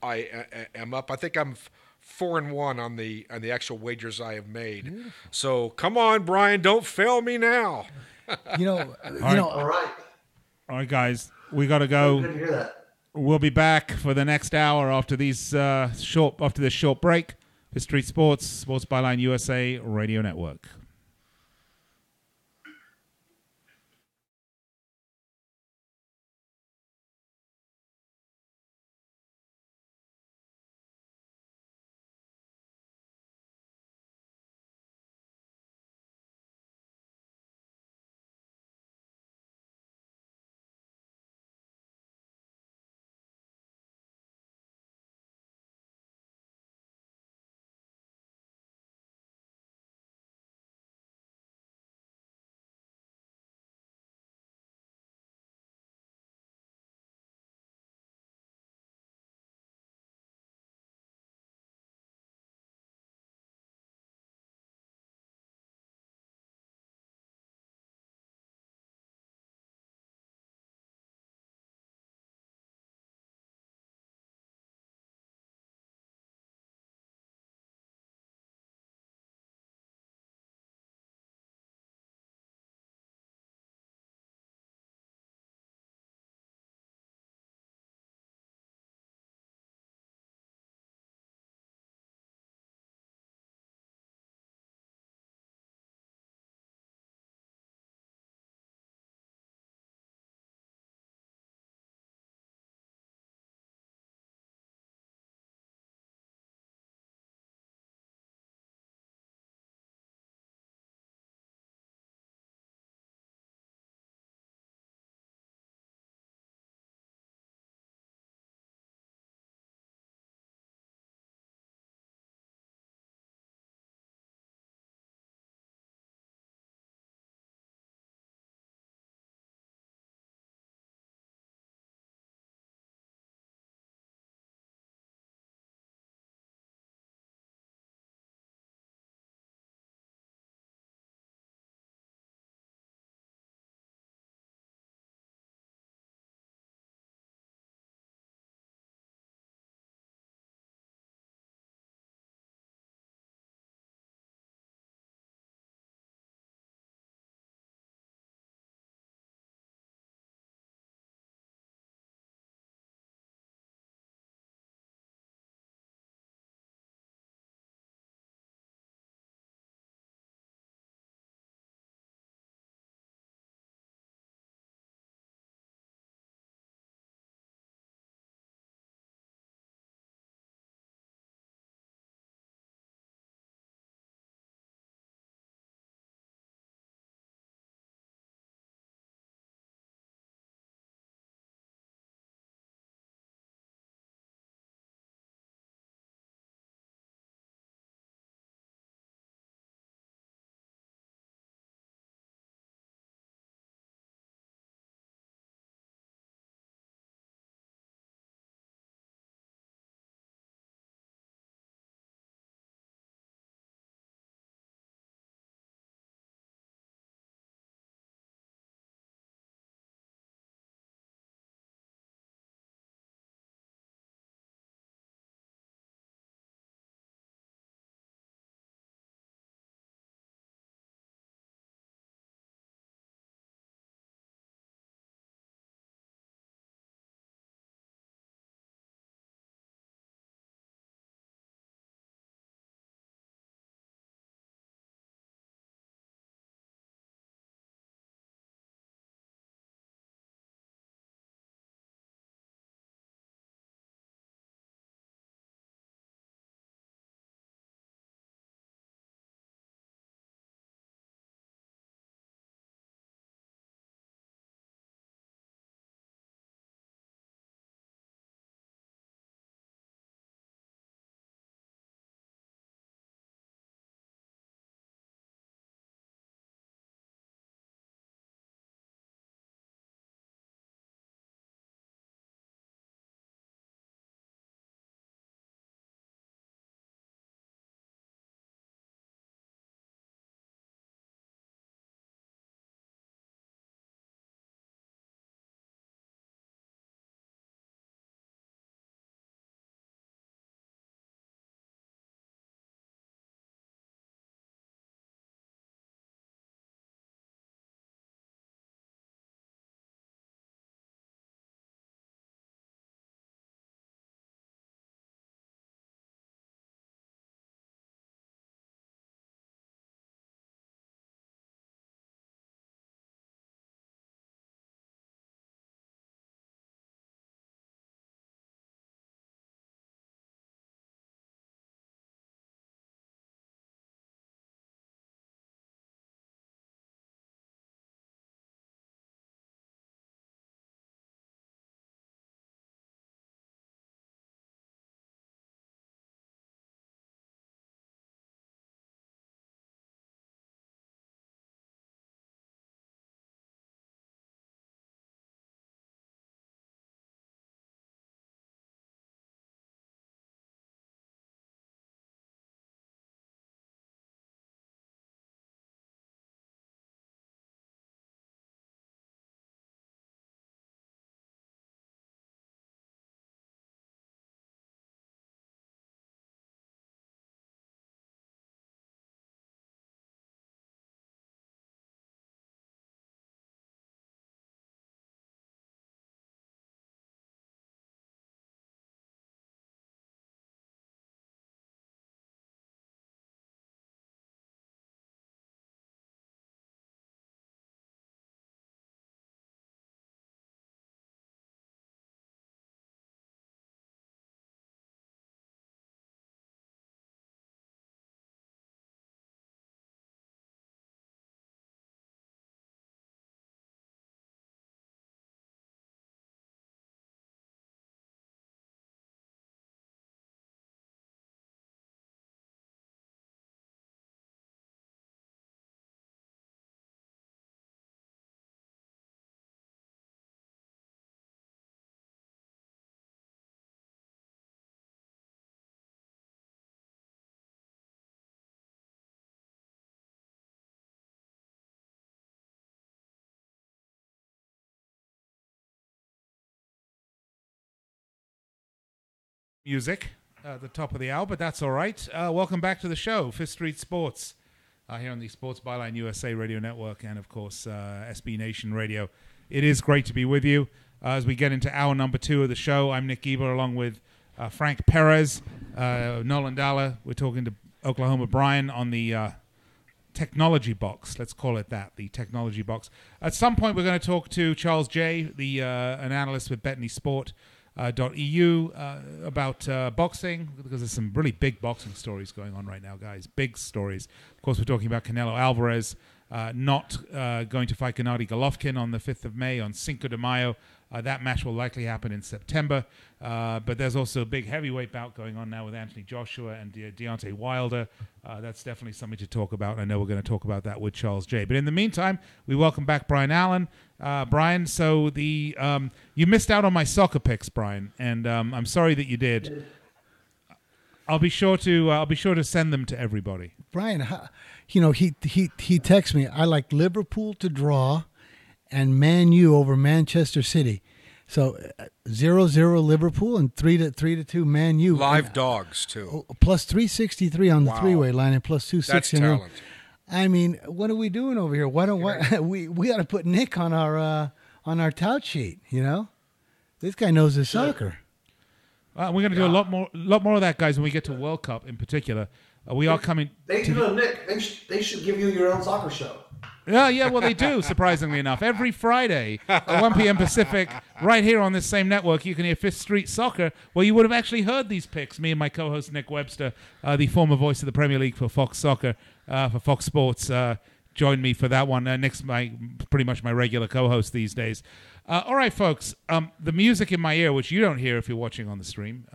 I am up. I think I'm 4-1 on the actual wagers I have made. Beautiful. So come on, Brian, don't fail me now. All right, guys, we got to go. Good to hear that. We'll be back for the next hour after this short break. Fifth Street Sports, Sports Byline USA Radio Network. music at the top of the hour, but that's all right. Welcome back to the show, Fifth Street Sports, here on the Sports Byline USA Radio Network and, of course, SB Nation Radio. It is great to be with you as we get into hour number 2 of the show. I'm Nick Geber along with Frank Perez, Nolan Dalla. We're talking to Oklahoma Brian on the technology box. Let's call it that, the technology box. At some point, we're going to talk to Charles J., an analyst with BetanySport.eu about boxing, because there's some really big boxing stories going on right now, guys. Big stories. Of course, we're talking about Canelo Alvarez not going to fight Gennady Golovkin on the 5th of May on Cinco de Mayo. That match will likely happen in September. But there's also a big heavyweight bout going on now with Anthony Joshua and Deontay Wilder. That's definitely something to talk about. I know we're going to talk about that with Charles J. But in the meantime, we welcome back Brian Allen. Brian, so you missed out on my soccer picks, Brian, and I'm sorry that you did. I'll be sure to send them to everybody. Brian, he texts me. I like Liverpool to draw, and Man U over Manchester City. So 0-0 Liverpool and 3-2 Man U. Live dogs too. Plus 363 on the three-way line and plus 260. That's talent. I mean, what are we doing over here? Why don't we got to put Nick on our tout sheet? You know, this guy knows his soccer. We're going to do a lot more of that, guys, when we get to World Cup in particular. We are coming. Nick, they should give you your own soccer show. Yeah, well, they do, surprisingly enough. Every Friday at 1 p.m. Pacific, right here on this same network, you can hear Fifth Street Soccer, where you would have actually heard these picks. Me and my co-host, Nick Webster, the former voice of the Premier League for Fox Soccer, for Fox Sports, joined me for that one. Nick's pretty much my regular co-host these days. All right, folks, the music in my ear, which you don't hear if you're watching on the stream,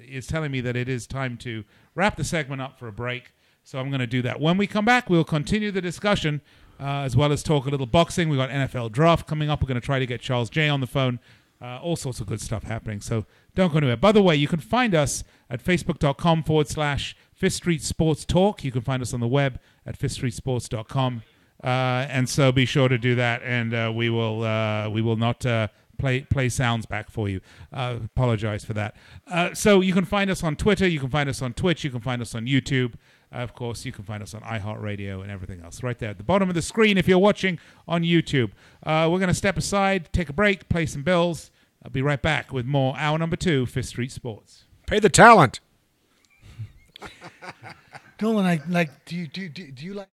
is telling me that it is time to wrap the segment up for a break. So I'm going to do that. When we come back, we'll continue the discussion, as well as talk a little boxing. We've got NFL Draft coming up. We're going to try to get Charles J. on the phone. All sorts of good stuff happening. So don't go anywhere. By the way, you can find us at facebook.com/Fifth Street Sports Talk. You can find us on the web at fifthstreetsports.com. And so be sure to do that, and we will not play sounds back for you. Apologize for that. So you can find us on Twitter, you can find us on Twitch, you can find us on YouTube. Of course, you can find us on iHeartRadio and everything else right there at the bottom of the screen if you're watching on YouTube. We're going to step aside, take a break, play some bills. I'll be right back with more hour number 2, Fifth Street Sports. Pay the talent. Nolan, do you like?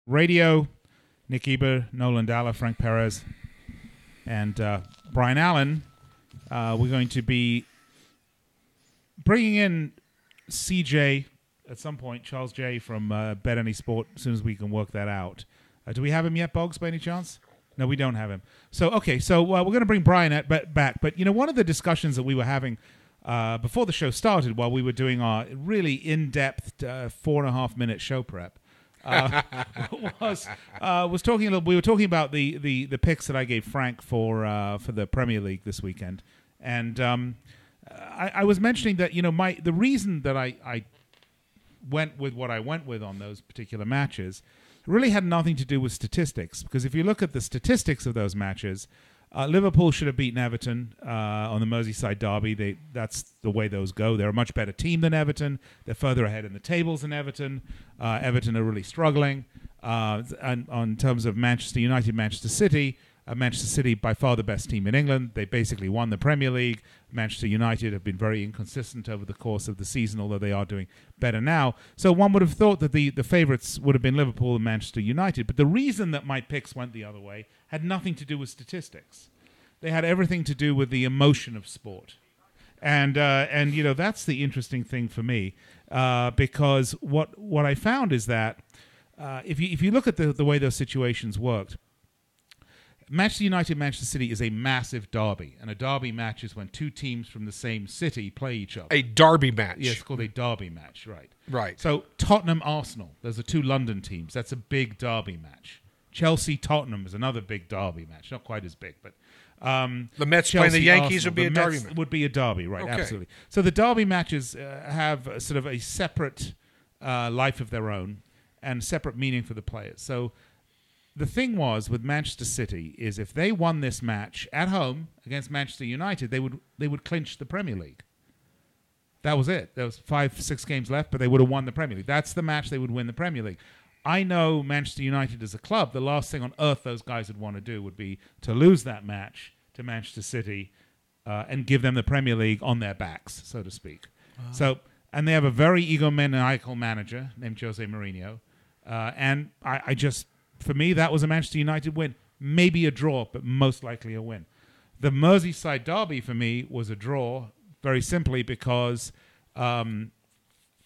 Radio, Nick Geber, Nolan, Dalla, Frank Perez, and Brian Allen. We're going to be bringing in CJ at some point, Charles J. from Bet Any Sport, as soon as we can work that out. Do we have him yet, Boggs, by any chance? No, we don't have him. So we're going to bring Brian back. But, one of the discussions that we were having before the show started, while we were doing our really in-depth 4.5-minute show prep, was talking a little. We were talking about the picks that I gave Frank for the Premier League this weekend, and I was mentioning that the reason that I went with what I went with on those particular matches really had nothing to do with statistics, because if you look at the statistics of those matches, Liverpool should have beaten Everton on the Merseyside derby. That's the way those go. They're a much better team than Everton. They're further ahead in the tables than Everton. Everton are really struggling. And on terms of Manchester United, Manchester City by far the best team in England. They basically won the Premier League. Manchester United have been very inconsistent over the course of the season, although they are doing better now. So one would have thought that the favourites would have been Liverpool and Manchester United. But the reason that my picks went the other way had nothing to do with statistics. They had everything to do with the emotion of sport. And that's the interesting thing for me, because what I found is that if you look at the way those situations worked, Manchester United, Manchester City is a massive derby, and a derby match is when two teams from the same city play each other. A derby match. Yes, it's called a derby match, right. Right. So Tottenham, Arsenal, those are two London teams. That's a big derby match. Chelsea, Tottenham is another big derby match. Not quite as big, but... the Mets Chelsea, playing the Yankees Arsenal, would be a derby Mets match. Would be a derby, right, Okay. absolutely. So the derby matches have sort of a separate life of their own and separate meaning for the players. So... the thing was with Manchester City is if they won this match at home against Manchester United, they would clinch the Premier League. That was it. There was 5-6 games left, but they would have won the Premier League. That's the match they would win the Premier League. I know Manchester United as a club, the last thing on earth those guys would want to do would be to lose that match to Manchester City and give them the Premier League on their backs, so to speak. So, and they have a very egomaniacal manager named Jose Mourinho, and I just... for me, that was a Manchester United win. Maybe a draw, but most likely a win. The Merseyside derby for me was a draw, very simply because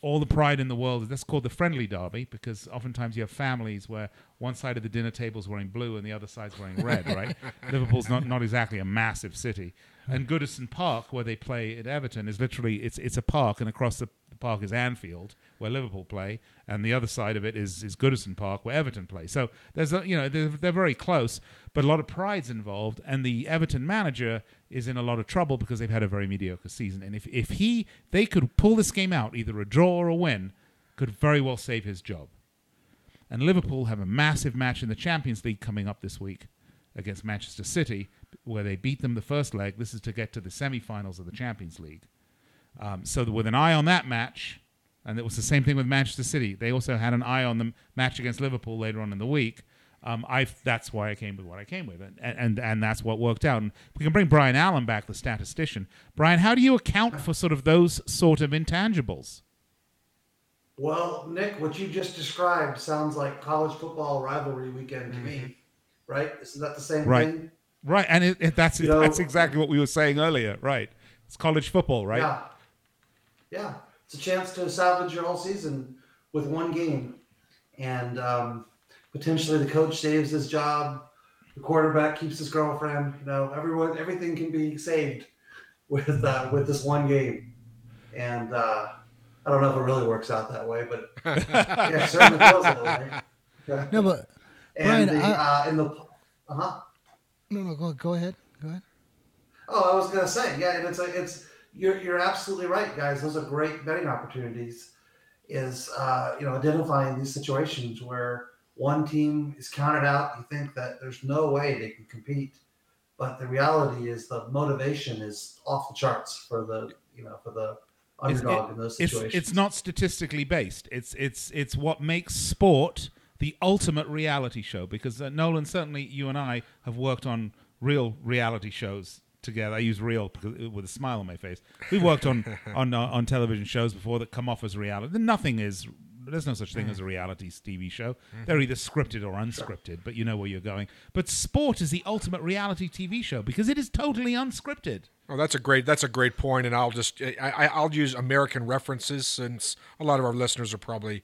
all the pride in the world, that's called the friendly derby, because oftentimes you have families where one side of the dinner table is wearing blue and the other side's wearing red, right? Liverpool's not exactly a massive city. And Goodison Park, where they play at Everton, is literally, it's a park, and across the park is Anfield, where Liverpool play, and the other side of it is Goodison Park, where Everton play. So there's they're very close, but a lot of pride's involved, and the Everton manager is in a lot of trouble because they've had a very mediocre season. And if they could pull this game out, either a draw or a win, could very well save his job. And Liverpool have a massive match in the Champions League coming up this week against Manchester City, where they beat them the first leg. This is to get to the semi-finals of the Champions League. So with an eye on that match, and it was the same thing with Manchester City. They also had an eye on the match against Liverpool later on in the week. That's why I came with what I came with, and that's what worked out. And we can bring Brian Allen back, the statistician. Brian, how do you account for sort of those sort of intangibles? Well, Nick, what you just described sounds like college football rivalry weekend to me, right? Isn't that the same thing? Right, and that's exactly what we were saying earlier, right? It's college football, right? Yeah. It's a chance to salvage your whole season with one game, and potentially the coach saves his job, the quarterback keeps his girlfriend. Everything can be saved with this one game, and I don't know if it really works out that way, but yeah, it certainly feels that way. No, but and Brian, No, go ahead. Oh, I was gonna say, yeah, and you're absolutely right, guys. Those are great betting opportunities. Is identifying these situations where one team is counted out, you think that there's no way they can compete, but the reality is the motivation is off the charts for the underdog in those situations. It's not statistically based. It's what makes sport the ultimate reality show. Because Nolan, certainly you and I have worked on real reality shows together. I use real with a smile on my face. We've worked on television shows before that come off as reality. Nothing is There's no such thing as a reality TV show. They're either scripted or unscripted, but you know where you're going. But sport is the ultimate reality TV show because it is totally unscripted. Oh, that's a great point, and I'll use American references since a lot of our listeners are probably,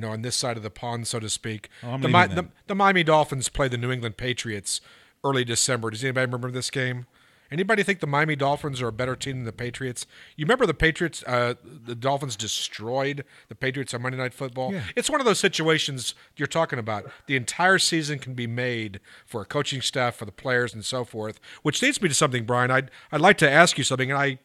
on this side of the pond, so to speak. Oh, the Miami Dolphins play the New England Patriots early December. Does anybody remember this game? Anybody think the Miami Dolphins are a better team than the Patriots? You remember the Patriots, the Dolphins destroyed the Patriots on Monday Night Football? Yeah. It's one of those situations you're talking about. The entire season can be made for a coaching staff, for the players, and so forth, which leads me to something, Brian. I'd like to ask you something, and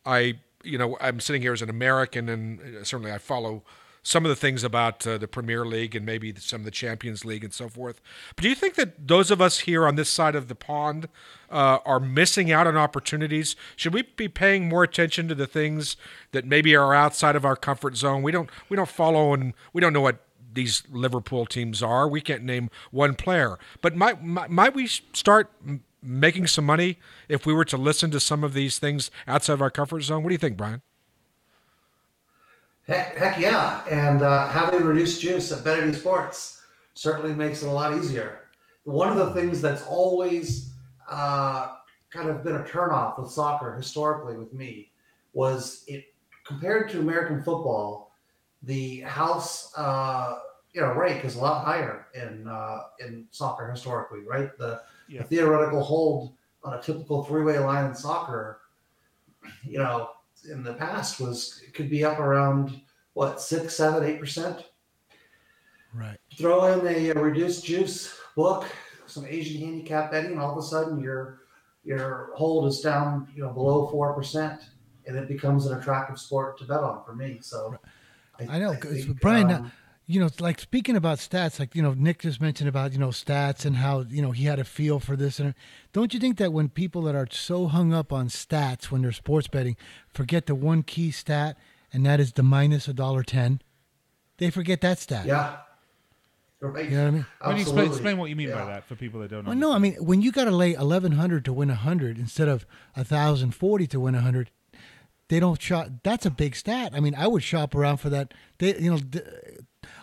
I'm sitting here as an American, and certainly I follow some of the things about the Premier League and maybe some of the Champions League and so forth. But do you think that those of us here on this side of the pond are missing out on opportunities? Should we be paying more attention to the things that maybe are outside of our comfort zone? We don't follow, and we don't know what these Liverpool teams are. We can't name one player. But might we start making some money if we were to listen to some of these things outside of our comfort zone? What do you think, Brian? Heck yeah. And having reduced juice at Betting Sports certainly makes it a lot easier. One of the things that's always kind of been a turnoff with soccer historically with me was it compared to American football, the house rake is a lot higher in soccer historically, right? The theoretical hold on a typical three-way line in soccer, in the past could be up around 6, 7, 8%. Right. Throw in a reduced juice book, some Asian handicap betting, and all of a sudden your hold is down below 4%, and it becomes an attractive sport to bet on for me. So I know, because Brian, like speaking about stats, like Nick just mentioned about stats and how he had a feel for this, and don't you think that when people that are so hung up on stats when they're sports betting forget the one key stat, and that is the minus $1.10, they forget that stat. Yeah. Right. You know what I mean? When you explain what you mean by that for people that don't know. Well, no, I mean when you got to lay 1,100 to win 100 instead of 1,040 to win 100. They don't shop. That's a big stat. I mean, I would shop around for that.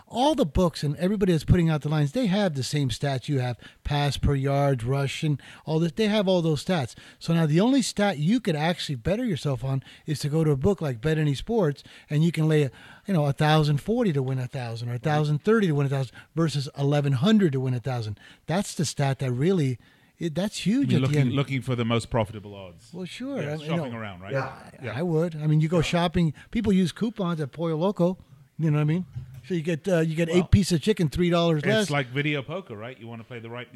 All the books and everybody that's putting out the lines, they have the same stats you have: pass per yard, rush, and all this. They have all those stats. So now the only stat you could actually better yourself on is to go to a book like Bet Any Sports, and you can lay 1,040 to win 1,000 or 1,030 to win 1,000 versus 1,100 to win 1,000. That's the stat that really. That's huge. Looking for the most profitable odds. Well, sure. Yeah, shopping around, right? Yeah. I would. I mean, you go shopping. People use coupons at Pollo Loco. You know what I mean? So you get 8 pieces of chicken, $3 less. It's like video poker, right? You want to play the right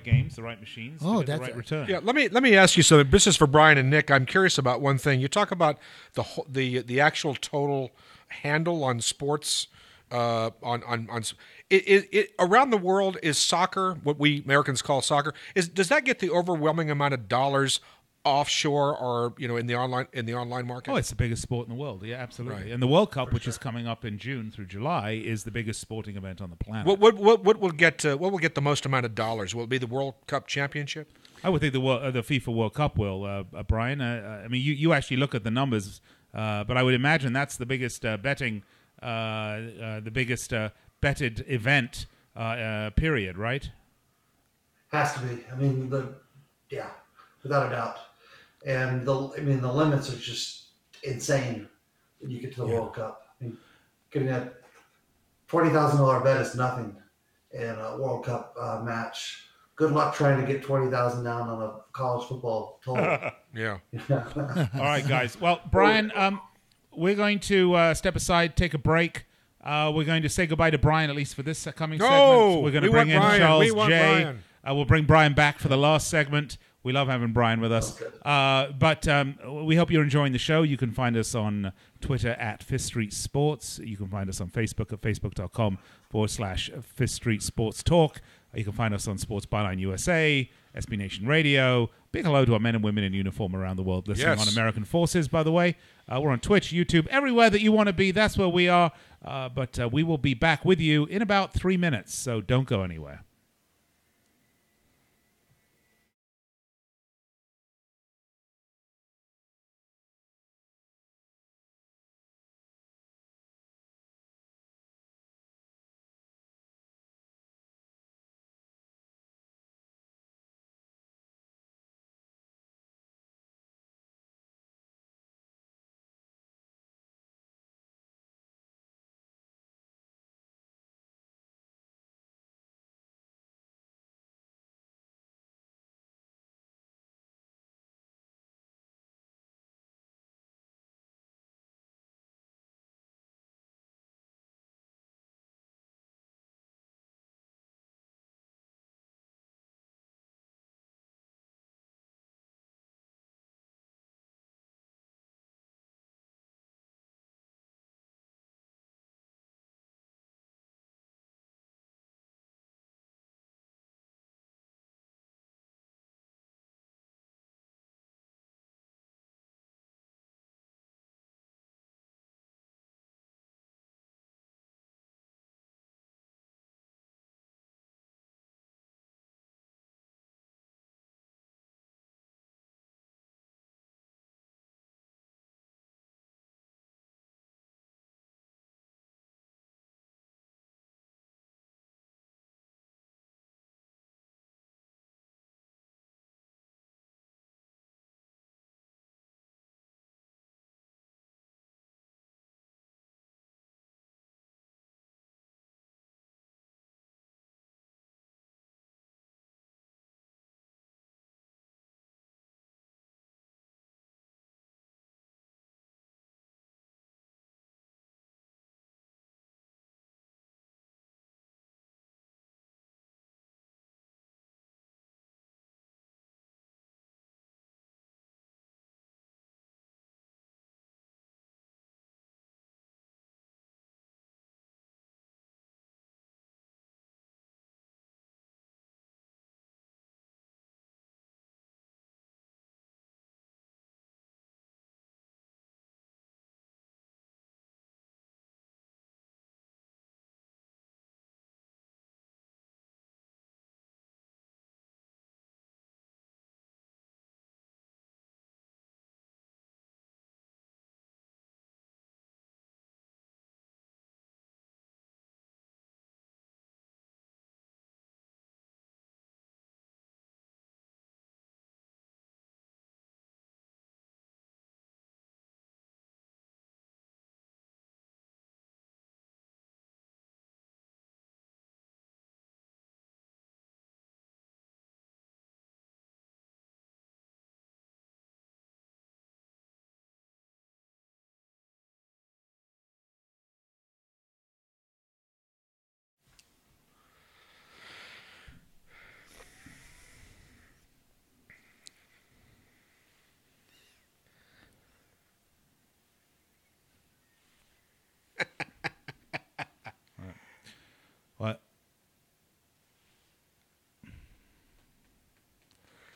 games, the right machines, to get the right return. Yeah. Let me ask you something. This is for Brian and Nick. I'm curious about one thing. You talk about the actual total handle on sports. It around the world, is soccer what we Americans call soccer? Does that get the overwhelming amount of dollars offshore or in the online market? Oh, it's the biggest sport in the world. Yeah, absolutely. Right. And the World Cup, which is coming up in June through July, is the biggest sporting event on the planet. What will get the most amount of dollars? Will it be the World Cup Championship? I would think the FIFA World Cup will, Brian. I mean, you actually look at the numbers, but I would imagine that's the biggest betting. The biggest betted event period, right? Has to be. I mean, without a doubt. And the limits are just insane when you get to the World Cup. I mean, getting a $20,000 bet is nothing in a World Cup match. Good luck trying to get 20,000 down on a college football total. Yeah. All right, guys. Well, Brian, we're going to step aside, take a break. We're going to say goodbye to Brian, at least for this coming segment. We're going to bring in Charles J. We'll bring Brian back for the last segment. We love having Brian with us. But we hope you're enjoying the show. You can find us on Twitter at Fifth Street Sports. You can find us on Facebook at facebook.com/Fifth Street Sports Talk. You can find us on Sports Byline USA, SB Nation Radio. Big hello to our men and women in uniform around the world listening on American Forces, by the way. We're on Twitch, YouTube, everywhere that you want to be. That's where we are. But we will be back with you in about 3 minutes, so don't go anywhere.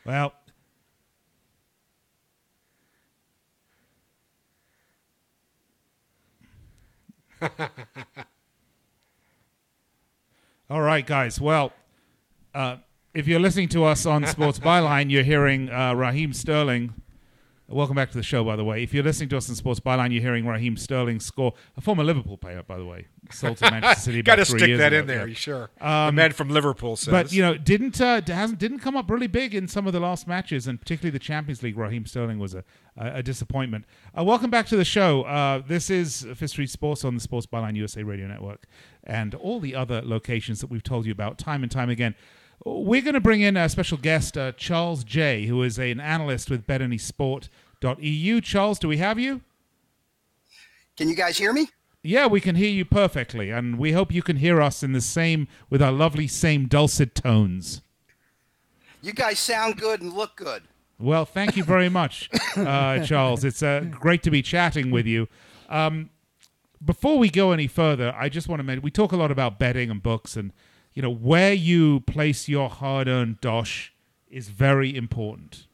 Well, all right, guys. Well, if you're listening to us on Sports Byline, you're hearing Raheem Sterling. Welcome back to the show, by the way. If you're listening to us on Sports Byline, you're hearing Raheem Sterling score. A former Liverpool player, by the way. Sold to Manchester City about 3 years ago. Got to stick that in there, yeah. sure. The man from Liverpool says. But, didn't come up really big in some of the last matches, and particularly the Champions League. Raheem Sterling was a disappointment. Welcome back to the show. This is Fifth Street Sports on the Sports Byline USA Radio Network and all the other locations that we've told you about time and time again. We're going to bring in a special guest, Charles J., who is an analyst with BetAnySport.eu. Charles, do we have you? Can you guys hear me? Yeah, we can hear you perfectly, and we hope you can hear us with our lovely same dulcet tones. You guys sound good and look good. Well, thank you very much, Charles. It's great to be chatting with you. Before we go any further, I just want to mention, we talk a lot about betting and books, and where you place your hard-earned dosh is very important.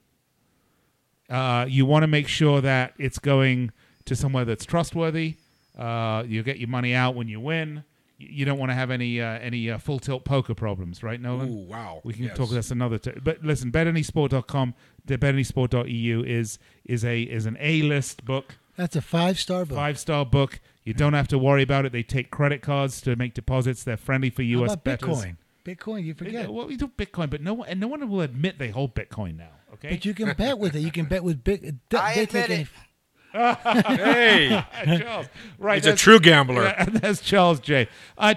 You want to make sure that it's going to somewhere that's trustworthy. You get your money out when you win. You don't want to have any full tilt poker problems, right, Nolan? Ooh, wow. We can talk this another time. But listen, betanysport.com, the betanysport.eu is an A-list book. That's a 5-star book. 5-star book. You don't have to worry about it. They take credit cards to make deposits. They're friendly for U.S. How about bettors. Bitcoin, you forget. Well, we do Bitcoin, but no one will admit they hold Bitcoin now. Okay, but you can bet with it. You can bet with I admit it. Hey, Charles, right? He's a true gambler. Yeah, that's Charles J.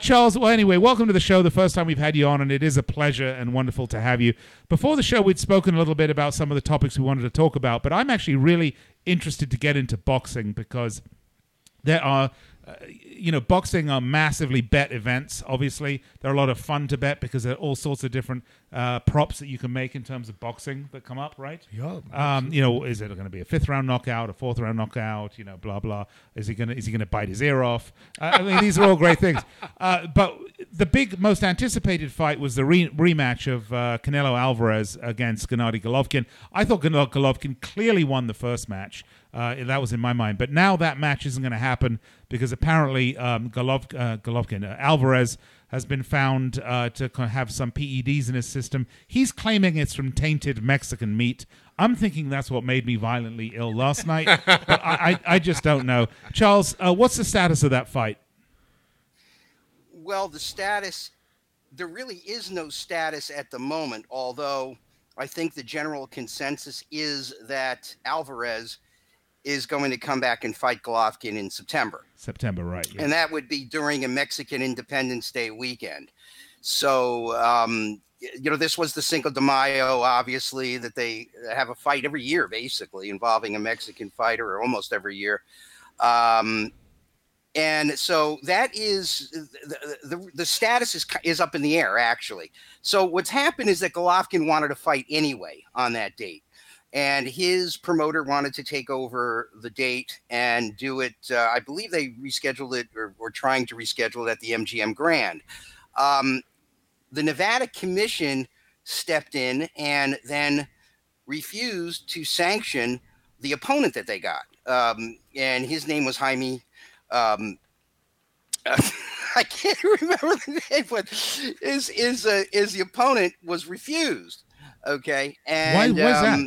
Charles, well, anyway, welcome to the show. The first time we've had you on, and it is a pleasure and wonderful to have you. Before the show, we'd spoken a little bit about some of the topics we wanted to talk about, but I'm actually really interested to get into boxing because there are, boxing are massively bet events. Obviously, they're a lot of fun to bet because there are all sorts of different props that you can make in terms of boxing that come up, right? Yeah. Is it going to be a 5th round knockout, a 4th round knockout? Blah blah. Is he going to bite his ear off? I mean, these are all great things. But the big, most anticipated fight was the rematch of Canelo Alvarez against Gennady Golovkin. I thought Golovkin clearly won the first match. That was in my mind. But now that match isn't going to happen because apparently Alvarez has been found to have some PEDs in his system. He's claiming it's from tainted Mexican meat. I'm thinking that's what made me violently ill last night. But I just don't know. Charles, what's the status of that fight? Well, the status, there really is no status at the moment, although I think the general consensus is that Alvarez is going to come back and fight Golovkin in September. September, right. Yeah. And that would be during a Mexican Independence Day weekend. So, this was the Cinco de Mayo, obviously, that they have a fight every year, basically, involving a Mexican fighter, or almost every year. And so that is the status is up in the air, actually. So what's happened is that Golovkin wanted to fight anyway on that date. And his promoter wanted to take over the date and do it. I believe they rescheduled it or were trying to reschedule it at the MGM Grand. The Nevada Commission stepped in and then refused to sanction the opponent that they got. And his name was Jaime. I can't remember the name, but the opponent was refused. Okay, and why was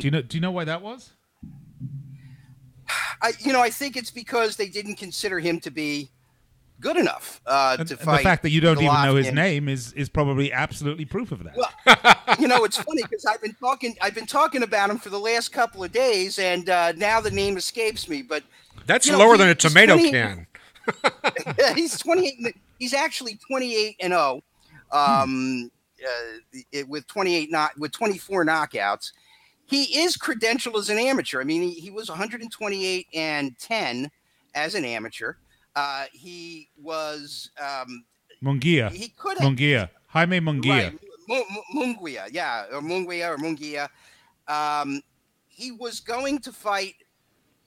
that? Do you know why that was? I think it's because they didn't consider him to be good enough to fight. The fact that you don't even know his Golovkin. name is probably absolutely proof of that. Well, it's funny because I've been talking about him for the last couple of days, and now the name escapes me. But that's lower than a tomato can. He's 28. He's actually 28-0. With 24 knockouts. He is credentialed as an amateur. I mean, he was 128-10 as an amateur. He was Munguia. He could have Jaime Munguia. Right. Munguia, yeah, or Munguia. He was going to fight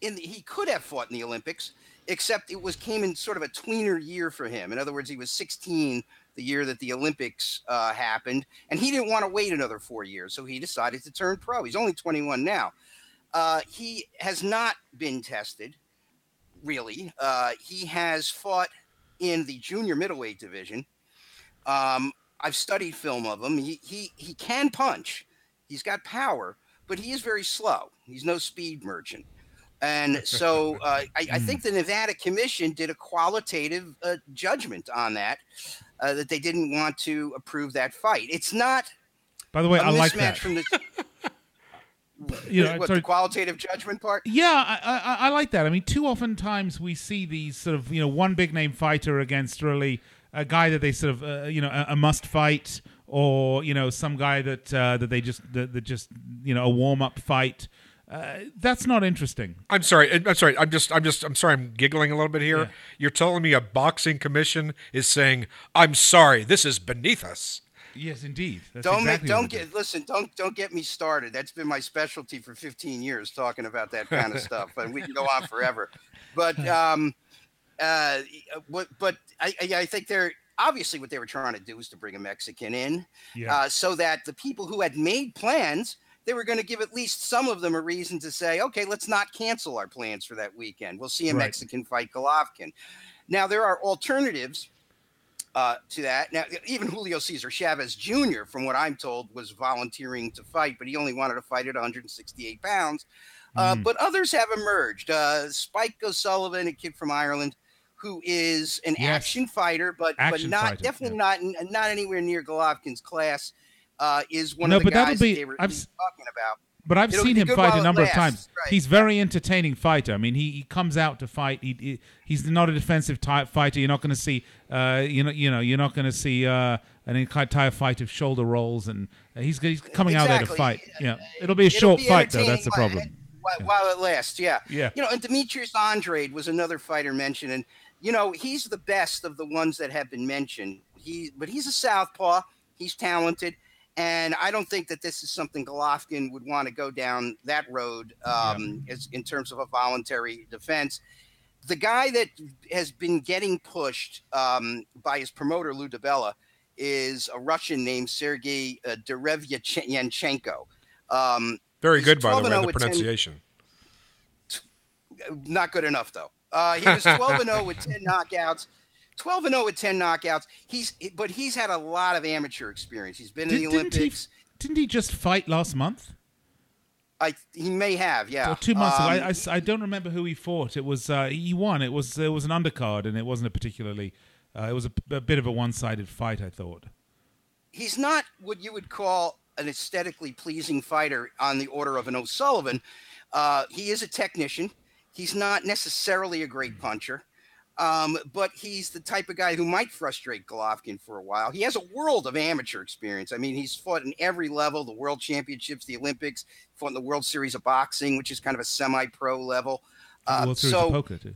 he could have fought in the Olympics, except it came in sort of a tweener year for him. In other words, he was 16 the year that the Olympics happened, and he didn't want to wait another 4 years, so he decided to turn pro. He's only 21 now. He has not been tested, really. He has fought in the junior middleweight division. I've studied film of him. He can punch. He's got power, but he is very slow. He's no speed merchant. And so I think the Nevada Commission did a qualitative judgment on that, that they didn't want to approve that fight. It's not. By the way, I like mismatch that. from the. Sorry. The qualitative judgment part? Yeah, I like that. I mean, too often times we see these sort of, one big name fighter against really a guy that they sort of, a must fight, or, some guy that they just, a warm up fight. That's not interesting. I'm sorry. I'm sorry. I'm giggling a little bit here. Yeah. You're telling me a boxing commission is saying, "I'm sorry, this is beneath us." Yes, indeed. That's Don't get me started. That's been my specialty for 15 years, talking about that kind of stuff, and we can go on forever. But I think they're obviously what they were trying to do was to bring a Mexican in, so that the people who had made plans, they were going to give at least some of them a reason to say, okay, let's not cancel our plans for that weekend. We'll see a Mexican fight Golovkin. Now there are alternatives to that. Now, even Julio Cesar Chavez Jr., from what I'm told, was volunteering to fight, but he only wanted to fight at 168 pounds. But others have emerged. Spike O'Sullivan, a kid from Ireland, who is an action fighter, but definitely not anywhere near Golovkin's class, is one of the guys that they were talking about. But I've seen him fight a number of times. Right. He's a very entertaining fighter. I mean, he comes out to fight. He's not a defensive type fighter. You're not going to see, you're not going to see an entire fight of shoulder rolls, and he's coming out there to fight. Yeah, it'll be a short fight though. That's the problem. While it lasts, yeah. And Demetrius Andrade was another fighter mentioned, and he's the best of the ones that have been mentioned. But he's a southpaw. He's talented. And I don't think that this is something Golovkin would want to go down that road as in terms of a voluntary defense. The guy that has been getting pushed by his promoter, Lou DiBella, is a Russian named Sergei Derevyachenko. Very good, by the way, the pronunciation. Not good enough, though. He was 12-0 with 10 knockouts. 12-0 with 10 knockouts. He's had a lot of amateur experience. He's been in the Olympics. Didn't he just fight last month? He may have, yeah. Or 2 months ago. I don't remember who he fought. It was he won. It was an undercard, and it wasn't a particularly. It was a bit of a one-sided fight, I thought. He's not what you would call an aesthetically pleasing fighter on the order of an O'Sullivan. He is a technician. He's not necessarily a great puncher. But he's the type of guy who might frustrate Golovkin for a while. He has a world of amateur experience. I mean, he's fought in every level, the World Championships, the Olympics, fought in the World Series of Boxing, which is kind of a semi-pro level. World Series of Poker, too.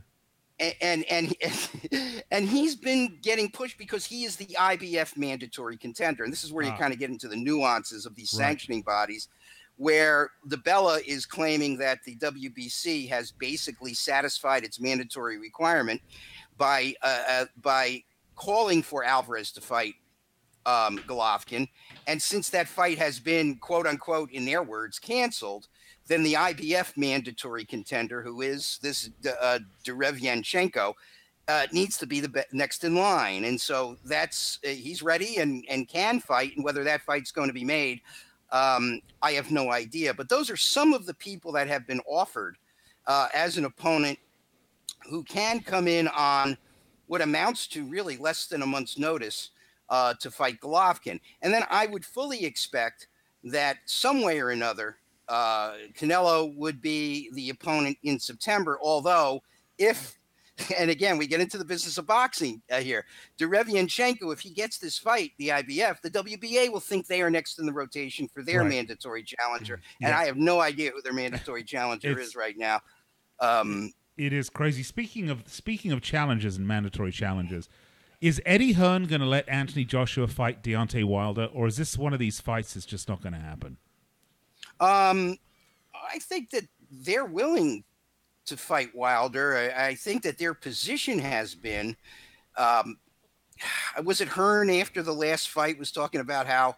And he's been getting pushed because he is the IBF mandatory contender. And this is where you kind of get into the nuances of these sanctioning bodies, where DiBella is claiming that the WBC has basically satisfied its mandatory requirement by calling for Alvarez to fight Golovkin. And since that fight has been, quote unquote, in their words, canceled, then the IBF mandatory contender, who is this Derevyachenko, needs to be the next in line. And so that's he's ready and can fight. And whether that fight's going to be made, I have no idea. But those are some of the people that have been offered as an opponent who can come in on what amounts to really less than a month's notice to fight Golovkin. And then I would fully expect that some way or another, Canelo would be the opponent in September. Although if, and again, we get into the business of boxing here, Derevyachenko, if he gets this fight, the IBF, the WBA will think they are next in the rotation for their mandatory challenger. And I have no idea who their mandatory challenger is right now. It is crazy. Speaking of challenges and mandatory challenges, is Eddie Hearn going to let Anthony Joshua fight Deontay Wilder, or is this one of these fights that's just not going to happen? I think that they're willing to fight Wilder. I think that their position has been, was it Hearn after the last fight was talking about how,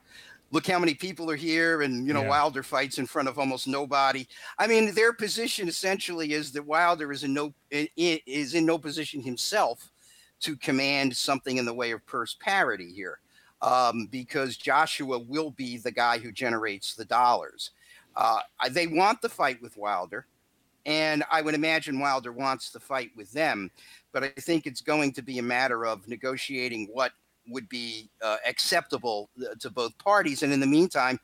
look how many people are here, and Yeah. Wilder fights in front of almost nobody. I mean, their position essentially is that Wilder is in no position himself to command something in the way of purse parity here, because Joshua will be the guy who generates the dollars. They want the fight with Wilder, and I would imagine Wilder wants the fight with them, but I think it's going to be a matter of negotiating what would be acceptable to both parties. And in the meantime,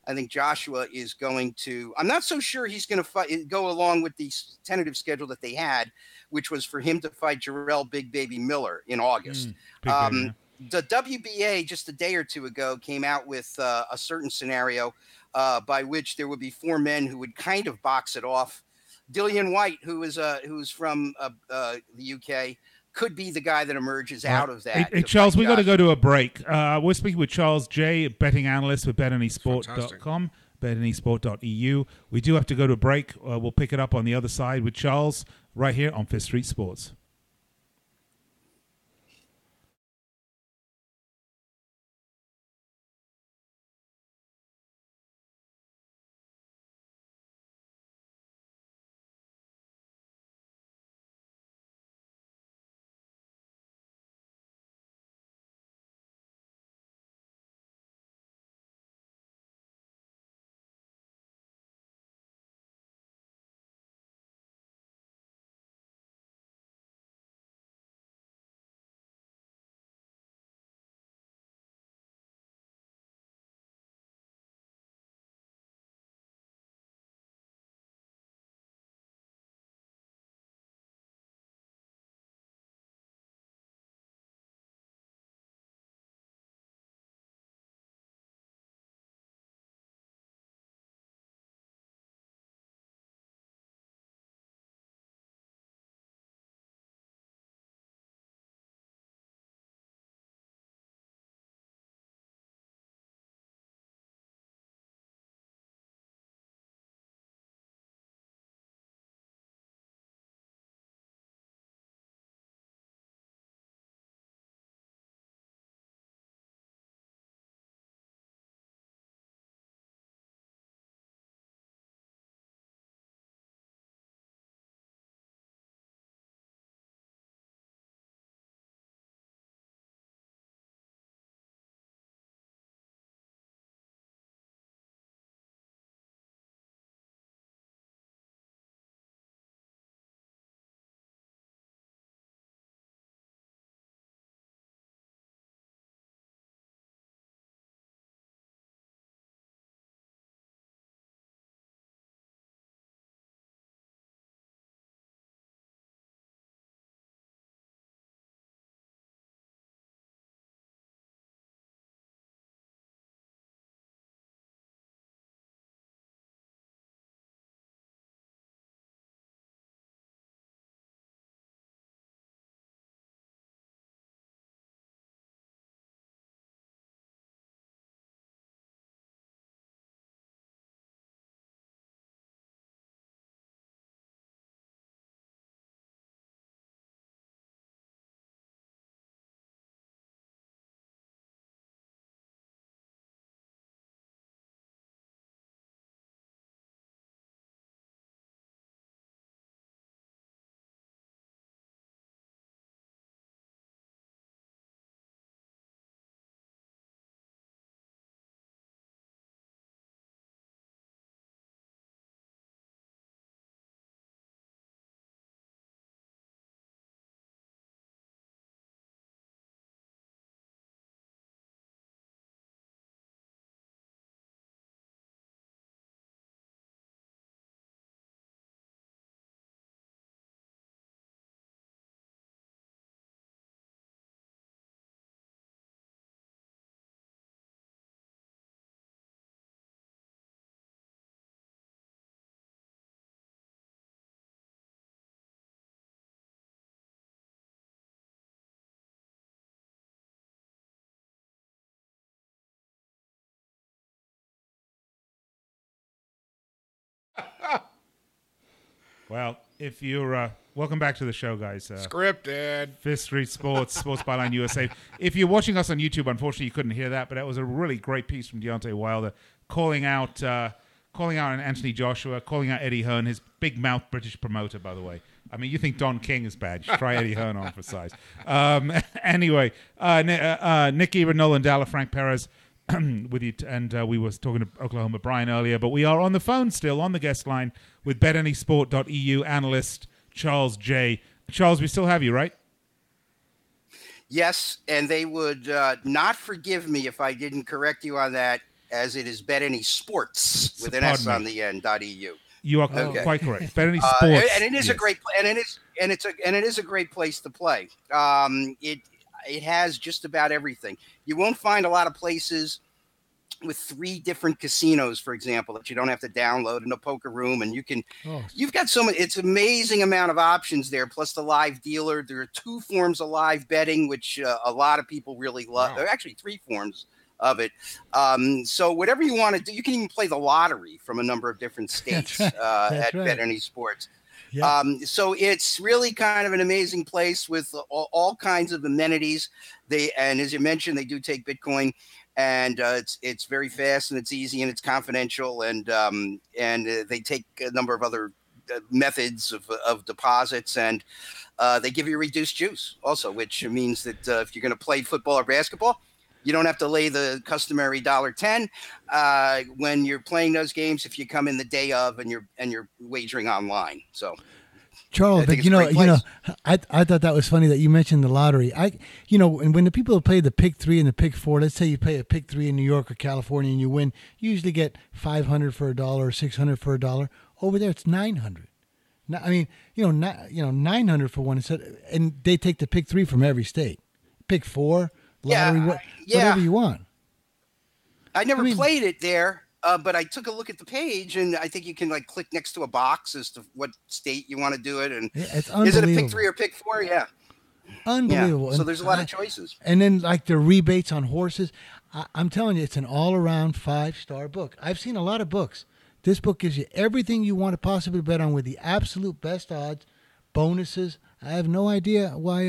I think Joshua is going to, I'm not so sure he's going to go along with the tentative schedule that they had, which was for him to fight Jarrell Big Baby Miller in August. Big Baby, yeah. The WBA just a day or two ago came out with a certain scenario by which there would be 4 men who would kind of box it off. Dillian White, who's from the UK, could be the guy that emerges out of that. Hey, Charles, we got to go to a break. We're speaking with Charles J., betting analyst with BetAnySport.com, BetAnySport.eu. We do have to go to a break. We'll pick it up on the other side with Charles right here on Fifth Street Sports. Well, if you're Welcome back to the show, guys. Scripted. Fifth Street Sports, Sports Byline USA. If you're watching us on YouTube, unfortunately you couldn't hear that, but that was a really great piece from Deontay Wilder, calling out Anthony Joshua, calling out Eddie Hearn, his big mouth British promoter, by the way. I mean, you think Don King is bad? Just try Eddie Hearn on for size. Anyway, Nick Geber, Nolan, Dalla, Frank Perez with you, and we were talking to Oklahoma Brian earlier, but we are on the phone still on the guest line with BetAnySport.eu analyst Charles J. Charles, we still have you, right? Yes, and they would not forgive me if I didn't correct you on that, as it is BetAnySports with an S on the end .eu. You are quite correct. BetAnySports, and it is a great, and it is a great place to play. It has just about everything. You won't find a lot of places with 3 different casinos, for example, that you don't have to download in a poker room, and you've got so many. It's amazing amount of options there. Plus the live dealer. There are 2 forms of live betting, which a lot of people really love. Wow. There are actually 3 forms of it. So whatever you want to do, you can even play the lottery from a number of different states at BetAnySports. Yeah. So it's really kind of an amazing place with all kinds of amenities. And as you mentioned, they do take Bitcoin, and it's very fast and it's easy and it's confidential, and they take a number of other methods of deposits, and they give you reduced juice also, which means that if you're going to play football or basketball, you don't have to lay the customary $1.10 when you're playing those games if you come in the day of and you're wagering online. So, Charles, but I thought that was funny that you mentioned the lottery. And when the people play the pick 3 and the pick 4, let's say you play a pick 3 in New York or California and you win, you usually get $500 for $1 or $600 for $1. Over there, it's $900. I mean, 900 for one, and they take the pick 3 from every state. Pick 4. Lottery, whatever you want. I never played it there, but I took a look at the page, and I think you can click next to a box as to what state you want to do it. And it's is it a pick 3 or pick 4? Yeah, unbelievable. Yeah. So there's a lot of choices. And then the rebates on horses. I'm telling you, it's an all-around 5-star book. I've seen a lot of books. This book gives you everything you want to possibly bet on with the absolute best odds, bonuses. I have no idea why.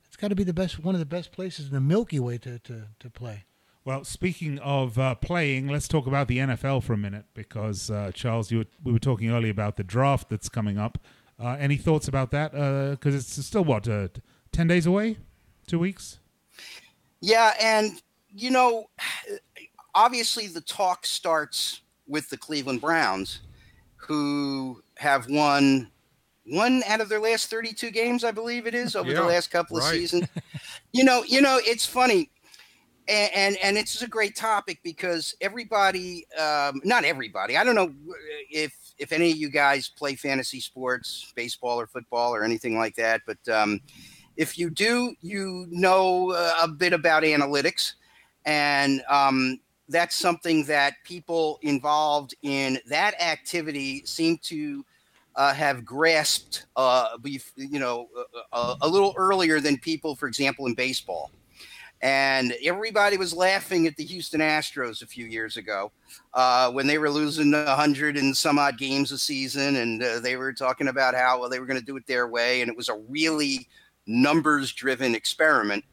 It's got to be one of the best places in the Milky Way to play. Well, speaking of playing, let's talk about the NFL for a minute, because Charles, we were talking earlier about the draft that's coming up. Any thoughts about that? Because it's still 10 days away, 2 weeks. Yeah, and obviously the talk starts with the Cleveland Browns, who have won out of their last 32 games, I believe it is, over the last couple of seasons. It's funny. And it's a great topic because everybody, not everybody, I don't know if any of you guys play fantasy sports, baseball or football or anything like that. But if you do, you know a bit about analytics. And that's something that people involved in that activity seem to have grasped, a little earlier than people, for example, in baseball. And everybody was laughing at the Houston Astros a few years ago when they were losing 100 and some odd games a season. And they were talking about how they were going to do it their way. And it was a really numbers-driven experiment.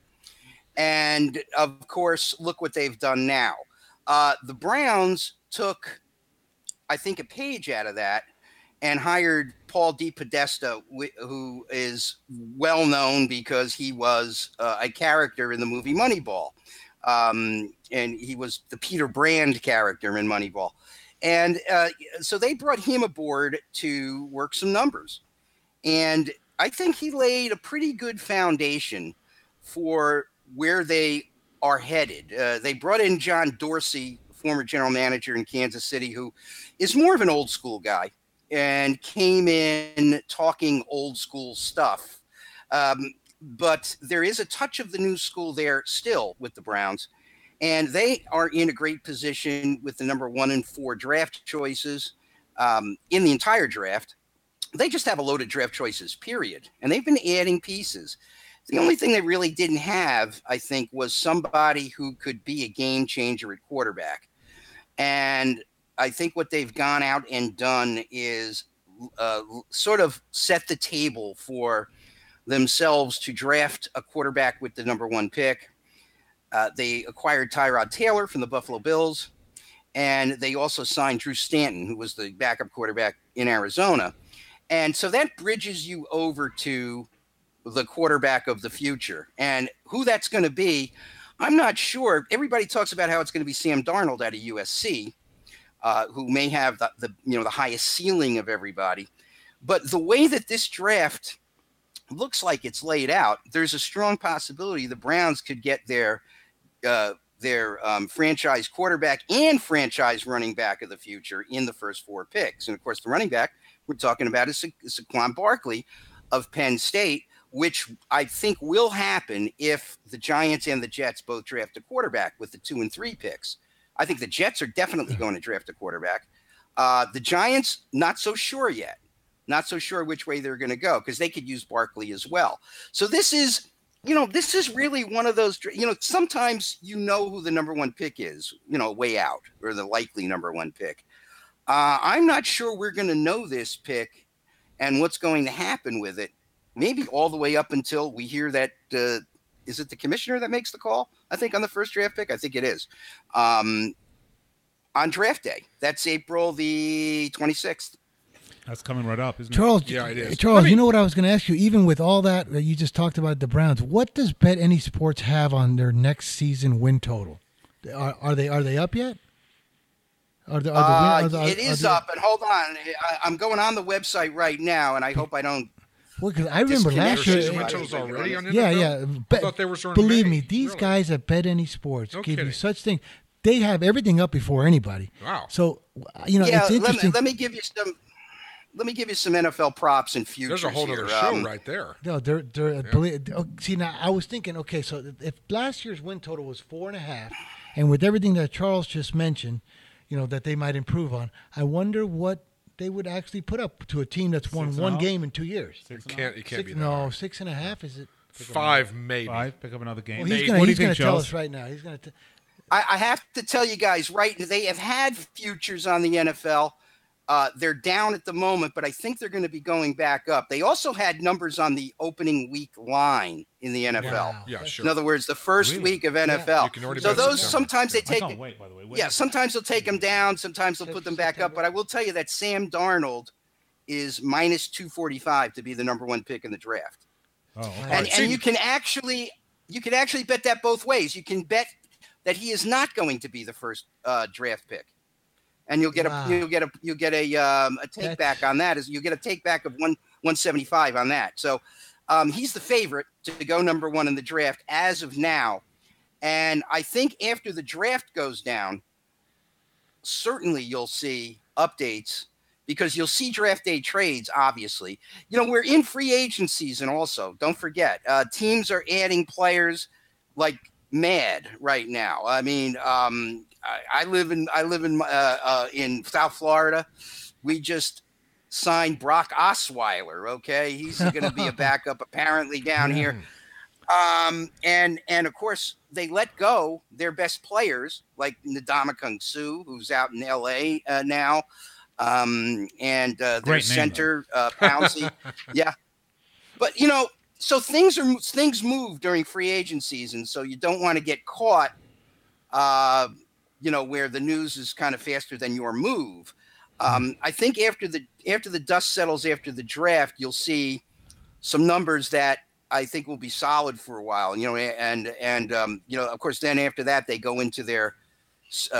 And, of course, look what they've done now. The Browns took, I think, a page out of that and hired Paul DePodesta, who is well known because he was a character in the movie Moneyball. And he was the Peter Brand character in Moneyball. And so they brought him aboard to work some numbers. And I think he laid a pretty good foundation for where they are headed. They brought in John Dorsey, former general manager in Kansas City, who is more of an old school guy, and came in talking old school stuff. But there is a touch of the new school there still with the Browns. And they are in a great position with the number 1 and 4 draft choices in the entire draft. They just have a load of draft choices, period. And they've been adding pieces. The only thing they really didn't have, I think, was somebody who could be a game changer at quarterback. And I think what they've gone out and done is sort of set the table for themselves to draft a quarterback with the number 1 pick. They acquired Tyrod Taylor from the Buffalo Bills, and they also signed Drew Stanton, who was the backup quarterback in Arizona. And so that bridges you over to the quarterback of the future. And who that's going to be, I'm not sure. Everybody talks about how it's going to be Sam Darnold out of USC, who may have the highest ceiling of everybody. But the way that this draft looks like it's laid out, there's a strong possibility the Browns could get their franchise quarterback and franchise running back of the future in the first 4 picks. And of course, the running back we're talking about is Saquon Barkley of Penn State, which I think will happen if the Giants and the Jets both draft a quarterback with the 2 and 3 picks. I think the Jets are definitely going to draft a quarterback. The Giants, not so sure yet. Not so sure which way they're going to go because they could use Barkley as well. So this is really one of those, sometimes who the number 1 pick is, way out, or the likely number 1 pick. I'm not sure we're going to know this pick and what's going to happen with it, maybe all the way up until we hear that, is it the commissioner that makes the call, I think, on the first draft pick? I think it is. On draft day. That's April the 26th. That's coming right up, isn't Charles, it? Yeah, it is. Charles, you know what I was going to ask you? Even with all that you just talked about the Browns, what does Bet Any Sports have on their next season win total? Are they up yet? It is up, and hold on. I'm going on the website right now, and I hope I don't. Well, because I remember last year. Already on yeah. I thought they were believe me, these guys at Bet Any Sports give you such things. They have everything up before anybody. Wow. So it's interesting. Let me give you some. Let me give you some NFL props and futures. There's a whole other show right there. No, see, now I was thinking, okay, so if last year's win total was 4.5, and with everything that Charles just mentioned, that they might improve on, I wonder what they would actually put up to a team that's won 1 game in 2 years. It can't be that. No, hard. 6.5 is it? 5 maybe. 5. Pick up another game. Well, he's going to tell us right now. He's going to. I have to tell you guys, right? They have had futures on the NFL. They're down at the moment, but I think they're going to be going back up. They also had numbers on the opening week line in the NFL. Wow. Yeah, sure. In other words, the first week of NFL. You can already So bet those September. sometimes they take. I can't wait, by the way. Yeah, sometimes they'll take them down. Sometimes they'll put them back up. But I will tell you that Sam Darnold is minus 245 to be the number 1 pick in the draft. Oh, okay. And you can actually bet that both ways. You can bet that he is not going to be the first draft pick. And you'll get a take back on that. You get a take back of 175 on that. So he's the favorite to go number 1 in the draft as of now. And I think after the draft goes down, certainly you'll see updates because you'll see draft day trades. Obviously, we're in free agent season. Also, don't forget, teams are adding players like mad right now. I mean, I live in South Florida. We just signed Brock Osweiler. Okay, he's going to be a backup apparently down here. And of course they let go their best players like Ndamukong Suh, who's out in LA now, and their center Pouncey. Yeah, but so things move during free agent season, so you don't want to get caught. Where the news is kind of faster than your move. I think after the dust settles after the draft, you'll see some numbers that I think will be solid for a while. Of course, then after that they go into their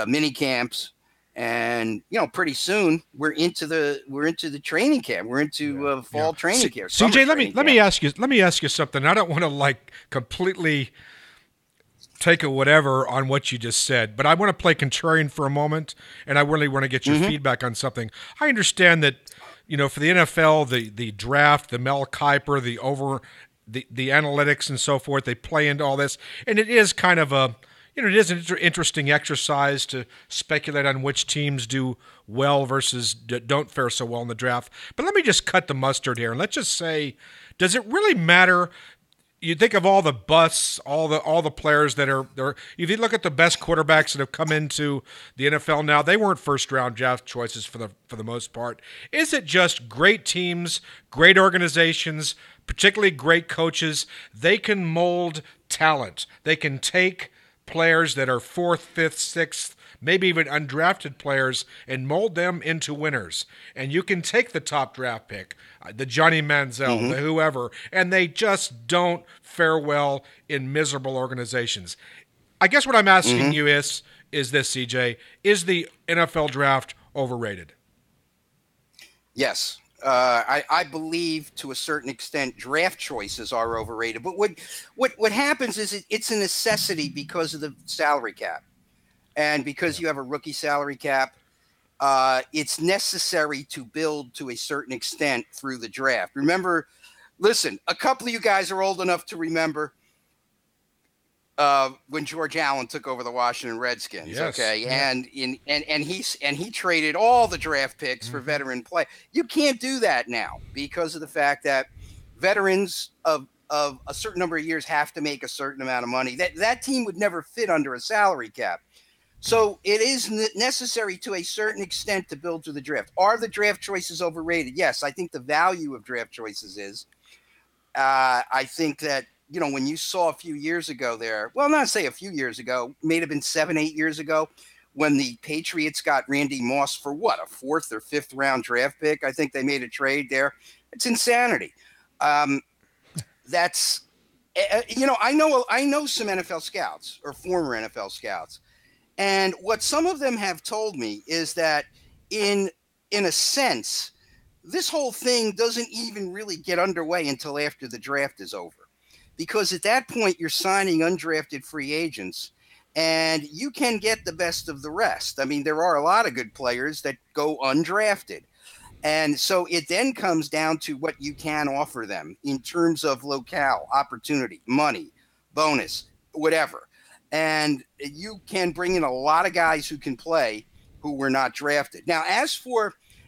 mini camps, and pretty soon we're into the training camp. We're into fall training camp. CJ, let me ask you something. I don't want to completely take a whatever on what you just said, but I want to play contrarian for a moment, and I really want to get your feedback on something. I understand that, for the NFL, the draft, the Mel Kiper, the analytics and so forth, they play into all this, and it is kind of it is an interesting exercise to speculate on which teams do well versus don't fare so well in the draft. But let me just cut the mustard here, and let's just say, does it really matter? you think of all the busts, all the players that are there. If you look at the best quarterbacks that have come into the NFL now, they weren't first round draft choices for the most part. Is it just great teams, great organizations, particularly great coaches? They can mold talent. They can take players that are fourth, fifth, sixth, maybe even undrafted players, and mold them into winners. And you can take the top draft pick, the Johnny Manziel, the whoever, and they just don't fare well in miserable organizations. I guess what I'm asking you is this, CJ, is the NFL draft overrated? Yes. I believe to a certain extent draft choices are overrated. But what happens is it's a necessity because of the salary cap. And because you have a rookie salary cap, it's necessary to build to a certain extent through the draft. Remember, listen, a couple of you guys are old enough to remember when George Allen took over the Washington Redskins. Yes. Okay, Yeah. and he traded all the draft picks for veteran play. You can't do that now because of the fact that veterans of a certain number of years have to make a certain amount of money. That team would never fit under a salary cap. So it is necessary to a certain extent to build to the draft. Are the draft choices overrated? Yes, I think the value of draft choices is. I think that, when you saw a few years ago there, well, not say a few years ago, may have been 7-8 years ago, when the Patriots got Randy Moss for what, a 4th or 5th round draft pick? I think they made a trade there. It's insanity. That's, I know some NFL scouts or former NFL scouts. And what some of them have told me is that in a sense, this whole thing doesn't even really get underway until after the draft is over. Because at that point, you're signing undrafted free agents, and you can get the best of the rest. I mean, there are a lot of good players that go undrafted. And so it then comes down to what you can offer them in terms of locale, opportunity, money, bonus, whatever. And you can bring in a lot of guys who can play who were not drafted. Now,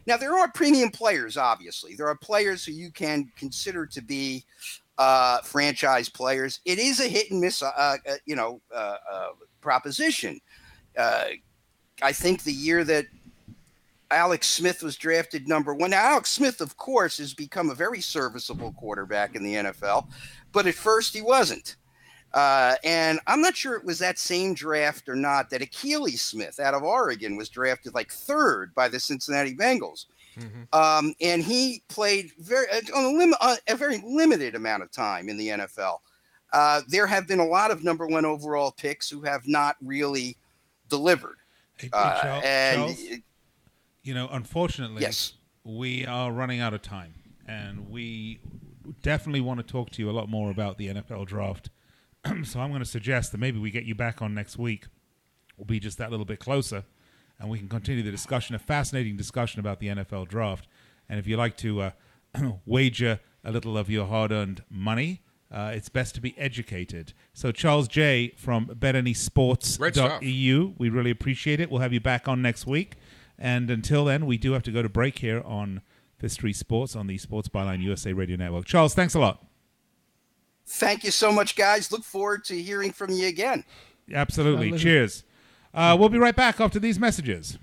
there are premium players, obviously. There are players who you can consider to be franchise players. It is a hit and miss, proposition. I think the year that Alex Smith was drafted number 1. Now, Alex Smith, of course, has become a very serviceable quarterback in the NFL, but at first he wasn't. And I'm not sure it was that same draft or not that Akili Smith out of Oregon was drafted like 3rd by the Cincinnati Bengals. And he played a very limited amount of time in the NFL. There have been a lot of number 1 overall picks who have not really delivered. Hey, Charles, And unfortunately, yes, we are running out of time, and we definitely want to talk to you a lot more about the NFL draft. So I'm going to suggest that maybe we get you back on next week. We'll be just that little bit closer, and we can continue the discussion, a fascinating discussion about the NFL draft. And if you like to wager a little of your hard-earned money, it's best to be educated. So Charles J. from betanysports.eu, we really appreciate it. We'll have you back on next week. And until then, we do have to go to break here on Fifth Street Sports on the Sports Byline USA Radio Network. Charles, thanks a lot. thank you so much, guys. Look forward to hearing from you again. Absolutely. Cheers. We'll be right back after these messages.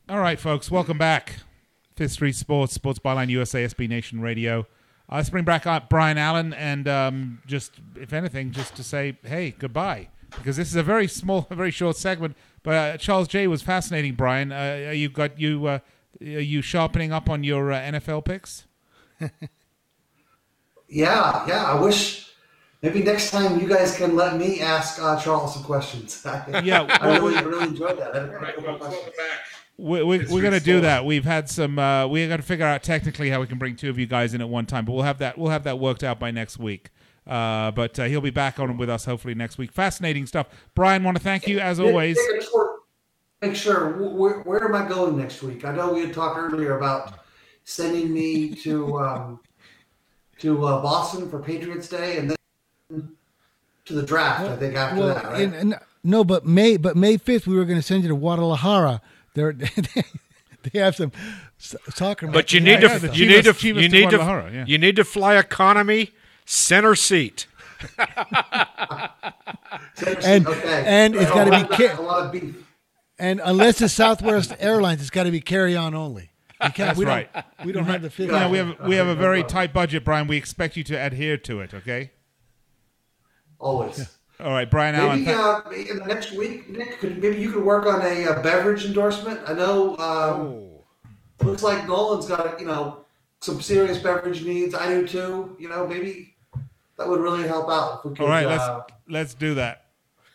All right, folks, welcome back. Fifth Street Sports, Sports Byline USA, SB Nation Radio. Let's bring back up Brian Allen and just, if anything, just to say, hey, goodbye. Because this is a very small, very short segment. But Charles J was fascinating, Brian. Are you sharpening up on your NFL picks? Yeah. I wish maybe next time you guys can let me ask Charles some questions. I really enjoyed that. We're going to do that. We've had some. We're going to figure out technically how we can bring two of you guys in at one time, but we'll have that worked out by next week. But he'll be back on with us hopefully next week. Fascinating stuff. Brian, want to thank you as always. Make sure where am I going next week? I know we had talked earlier about sending me to Boston for Patriots Day and then to the draft. I think after that, right? But May 5th we were going to send you to Guadalajara. They have some soccer. But you need to fly economy, center seat. And it's got to be a lot of beef. And unless it's Southwest Airlines, it's got to be carry-on only. We don't have the figure. Yeah, we have a very tight budget, Brian. We expect you to adhere to it. Okay. Always. Yeah. All right, Brian Allen. Maybe in the next week, Nick, maybe you could work on a beverage endorsement. I know. Looks like Nolan's got some serious beverage needs. I do too. Maybe that would really help out. If we could, all right, let's do that.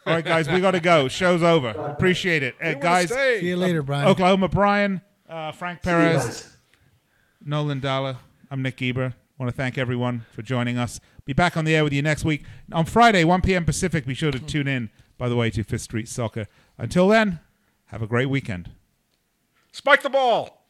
All right, guys, we got to go. Show's over. Appreciate it, guys. See you later, Brian. Oklahoma, Brian, Frank Perez, Nolan, Dalla. I'm Nick Geber. Want to thank everyone for joining us. Be back on the air with you next week. On Friday, 1 p.m. Pacific, be sure to tune in, by the way, to Fifth Street Soccer. Until then, have a great weekend. Spike the ball.